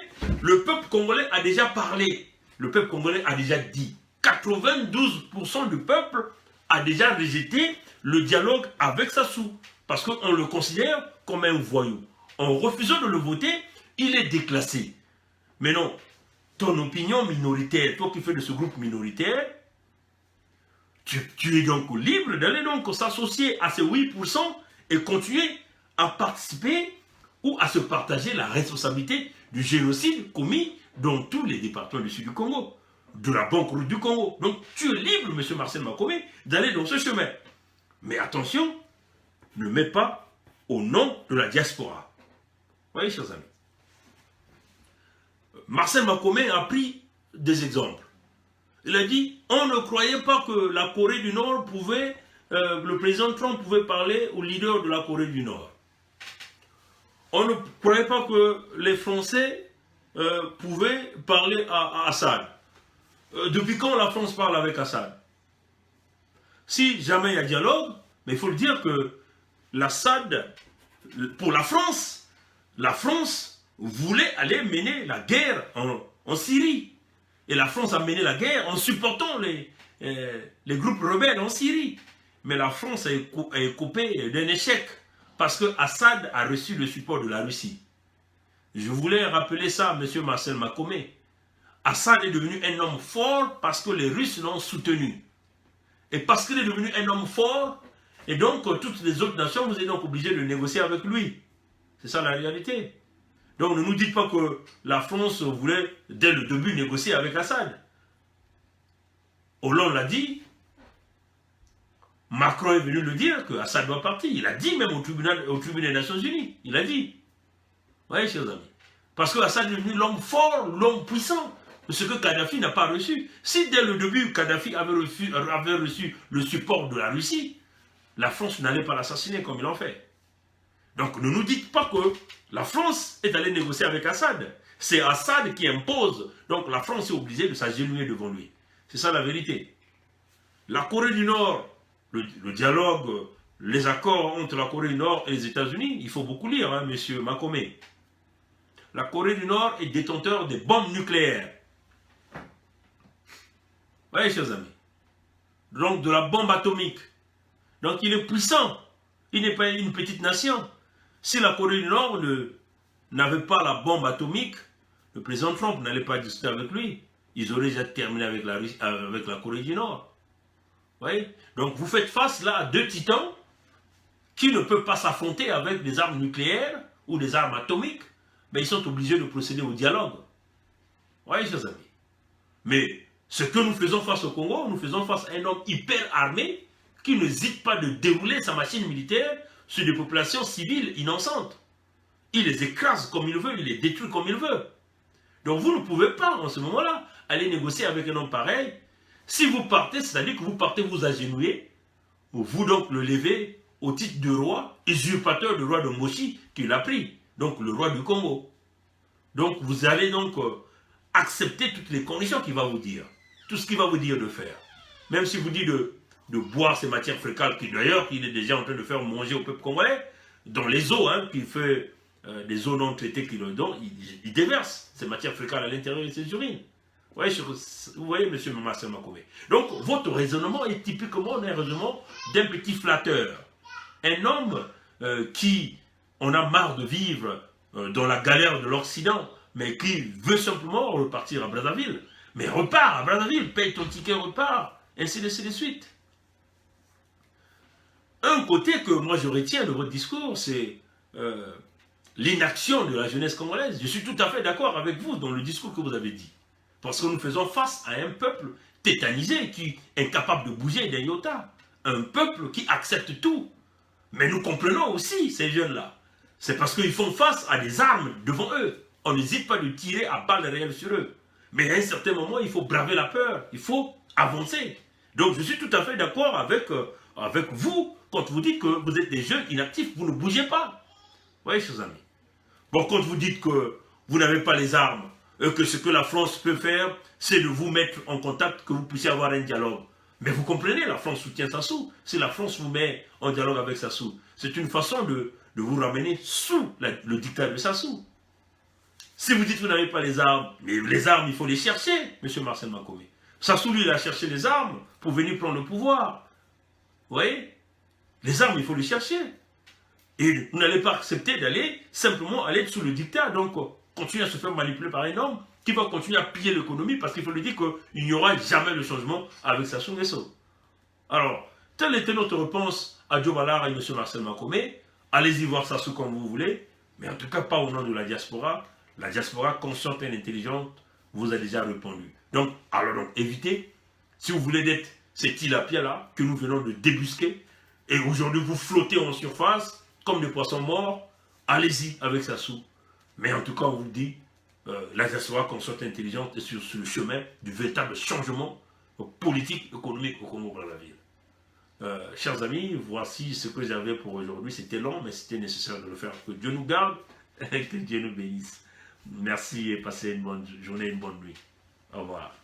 le peuple congolais a déjà parlé. Le peuple congolais a déjà dit. 92% du peuple a déjà rejeté le dialogue avec Sassou. Parce qu'on le considère comme un voyou. En refusant de le voter, il est déclassé. Mais non, ton opinion minoritaire, toi qui fais de ce groupe minoritaire, tu es donc libre d'aller donc s'associer à ces 8% et continuer à participer ou à se partager la responsabilité du génocide commis dans tous les départements du sud du Congo, de la banqueroute du Congo. Donc tu es libre, M. Marcel Makome, d'aller dans ce chemin. Mais attention, ne mets pas au nom de la diaspora. Vous voyez, chers amis. Marcel Makome a pris des exemples. Il a dit, on ne croyait pas que la Corée du Nord pouvait, le président Trump pouvait parler au leader de la Corée du Nord. On ne croyait pas que les Français pouvaient parler à Assad. Depuis quand la France parle avec Assad? Si jamais il y a dialogue, mais il faut le dire que l'Assad, pour la France voulait aller mener la guerre en Syrie. Et la France a mené la guerre en supportant les groupes rebelles en Syrie. Mais la France a écopé d'un échec parce que Assad a reçu le support de la Russie. Je voulais rappeler ça à M. Marcel Makome. Assad est devenu un homme fort parce que les Russes l'ont soutenu. Et parce qu'il est devenu un homme fort, et donc toutes les autres nations, vous êtes donc obligés de négocier avec lui. C'est ça la réalité. Donc ne nous dites pas que la France voulait dès le début négocier avec Assad. Hollande l'a dit. Macron est venu le dire que Assad doit partir. Il a dit même au tribunal des Nations Unies. Il a dit. Vous voyez, chers amis. Parce que Assad est devenu l'homme fort, l'homme puissant. Ce que Kadhafi n'a pas reçu. Si dès le début, Kadhafi avait reçu le support de la Russie, la France n'allait pas l'assassiner comme il en fait. Donc ne nous dites pas que la France est allée négocier avec Assad. C'est Assad qui impose. Donc la France est obligée de s'agenouiller devant lui. C'est ça la vérité. La Corée du Nord, le dialogue, les accords entre la Corée du Nord et les États-Unis, il faut beaucoup lire, hein, monsieur Makome. La Corée du Nord est détenteur des bombes nucléaires. Vous voyez, chers amis. Donc de la bombe atomique. Donc il est puissant. Il n'est pas une petite nation. Si la Corée du Nord n'avait pas la bombe atomique, le président Trump n'allait pas discuter avec lui. Ils auraient déjà terminé avec la Corée du Nord. Vous voyez? Donc vous faites face là à deux titans qui ne peuvent pas s'affronter avec des armes nucléaires ou des armes atomiques, mais ils sont obligés de procéder au dialogue. Vous voyez, chers amis? Mais ce que nous faisons face au Congo, nous faisons face à un homme hyper armé qui n'hésite pas de dérouler sa machine militaire sur des populations civiles innocentes. Il les écrase comme il veut, il les détruit comme il veut. Donc vous ne pouvez pas, en ce moment-là, aller négocier avec un homme pareil. Si vous partez, c'est-à-dire que vous partez vous agenouiller, vous donc le levez au titre de roi, usurpateur du roi de Moshi, qui l'a pris, donc le roi du Congo. Donc vous allez donc accepter toutes les conditions qu'il va vous dire, tout ce qu'il va vous dire de faire. Même si vous dit de boire ces matières fécales, qui d'ailleurs, il est déjà en train de faire manger au peuple congolais, dans les eaux, hein, qu'il fait des eaux non traitées qu'il leur donne, il déverse ces matières fécales à l'intérieur de ses urines. Vous voyez, monsieur Marcel Makome. Donc, votre raisonnement est typiquement un raisonnement d'un petit flatteur. Un homme qui en a marre de vivre dans la galère de l'Occident, mais qui veut simplement repartir à Brazzaville. Mais repars à Brazzaville, paye ton ticket, repars, ainsi de suite. Un côté que moi je retiens de votre discours, c'est l'inaction de la jeunesse congolaise. Je suis tout à fait d'accord avec vous dans le discours que vous avez dit. Parce que nous faisons face à un peuple tétanisé, qui est incapable de bouger d'un iota. Un peuple qui accepte tout. Mais nous comprenons aussi ces jeunes-là. C'est parce qu'ils font face à des armes devant eux. On n'hésite pas de tirer à balles réelles sur eux. Mais à un certain moment, il faut braver la peur. Il faut avancer. Donc je suis tout à fait d'accord avec vous quand vous dites que vous êtes des jeunes inactifs, vous ne bougez pas. Vous voyez, chers amis. Bon, quand vous dites que vous n'avez pas les armes, que ce que la France peut faire, c'est de vous mettre en contact, que vous puissiez avoir un dialogue. Mais vous comprenez, la France soutient Sassou. Si la France vous met en dialogue avec Sassou, c'est une façon de vous ramener sous le dictat de Sassou. Si vous dites que vous n'avez pas les armes, mais les armes, il faut les chercher, M. Marcel Makome. Sassou, lui, il a cherché les armes pour venir prendre le pouvoir. Vous voyez? Les armes, il faut les chercher. Et vous n'allez pas accepter d'aller simplement aller sous le dictat. Donc, continuer à se faire manipuler par un homme qui va continuer à piller l'économie parce qu'il faut lui dire qu'il n'y aura jamais de changement avec Sassou Nguesso. Alors, telle était notre réponse à Joe Ballard et M. Marcel Makome. Allez-y voir Sassou comme vous voulez, mais en tout cas pas au nom de la diaspora. La diaspora consciente et intelligente vous a déjà répondu. Donc, évitez, si vous voulez d'être ces tilapia-là que nous venons de débusquer, et aujourd'hui vous flottez en surface comme des poissons morts, allez-y avec Sassou. Mais en tout cas, on vous dit, la diaspora consciente et intelligente est sur le chemin du véritable changement politique, économique au Congo-Brazzaville. Chers amis, voici ce que j'avais pour aujourd'hui. C'était long, mais c'était nécessaire de le faire. Que Dieu nous garde et que Dieu nous bénisse. Merci et passez une bonne journée, une bonne nuit. Au revoir.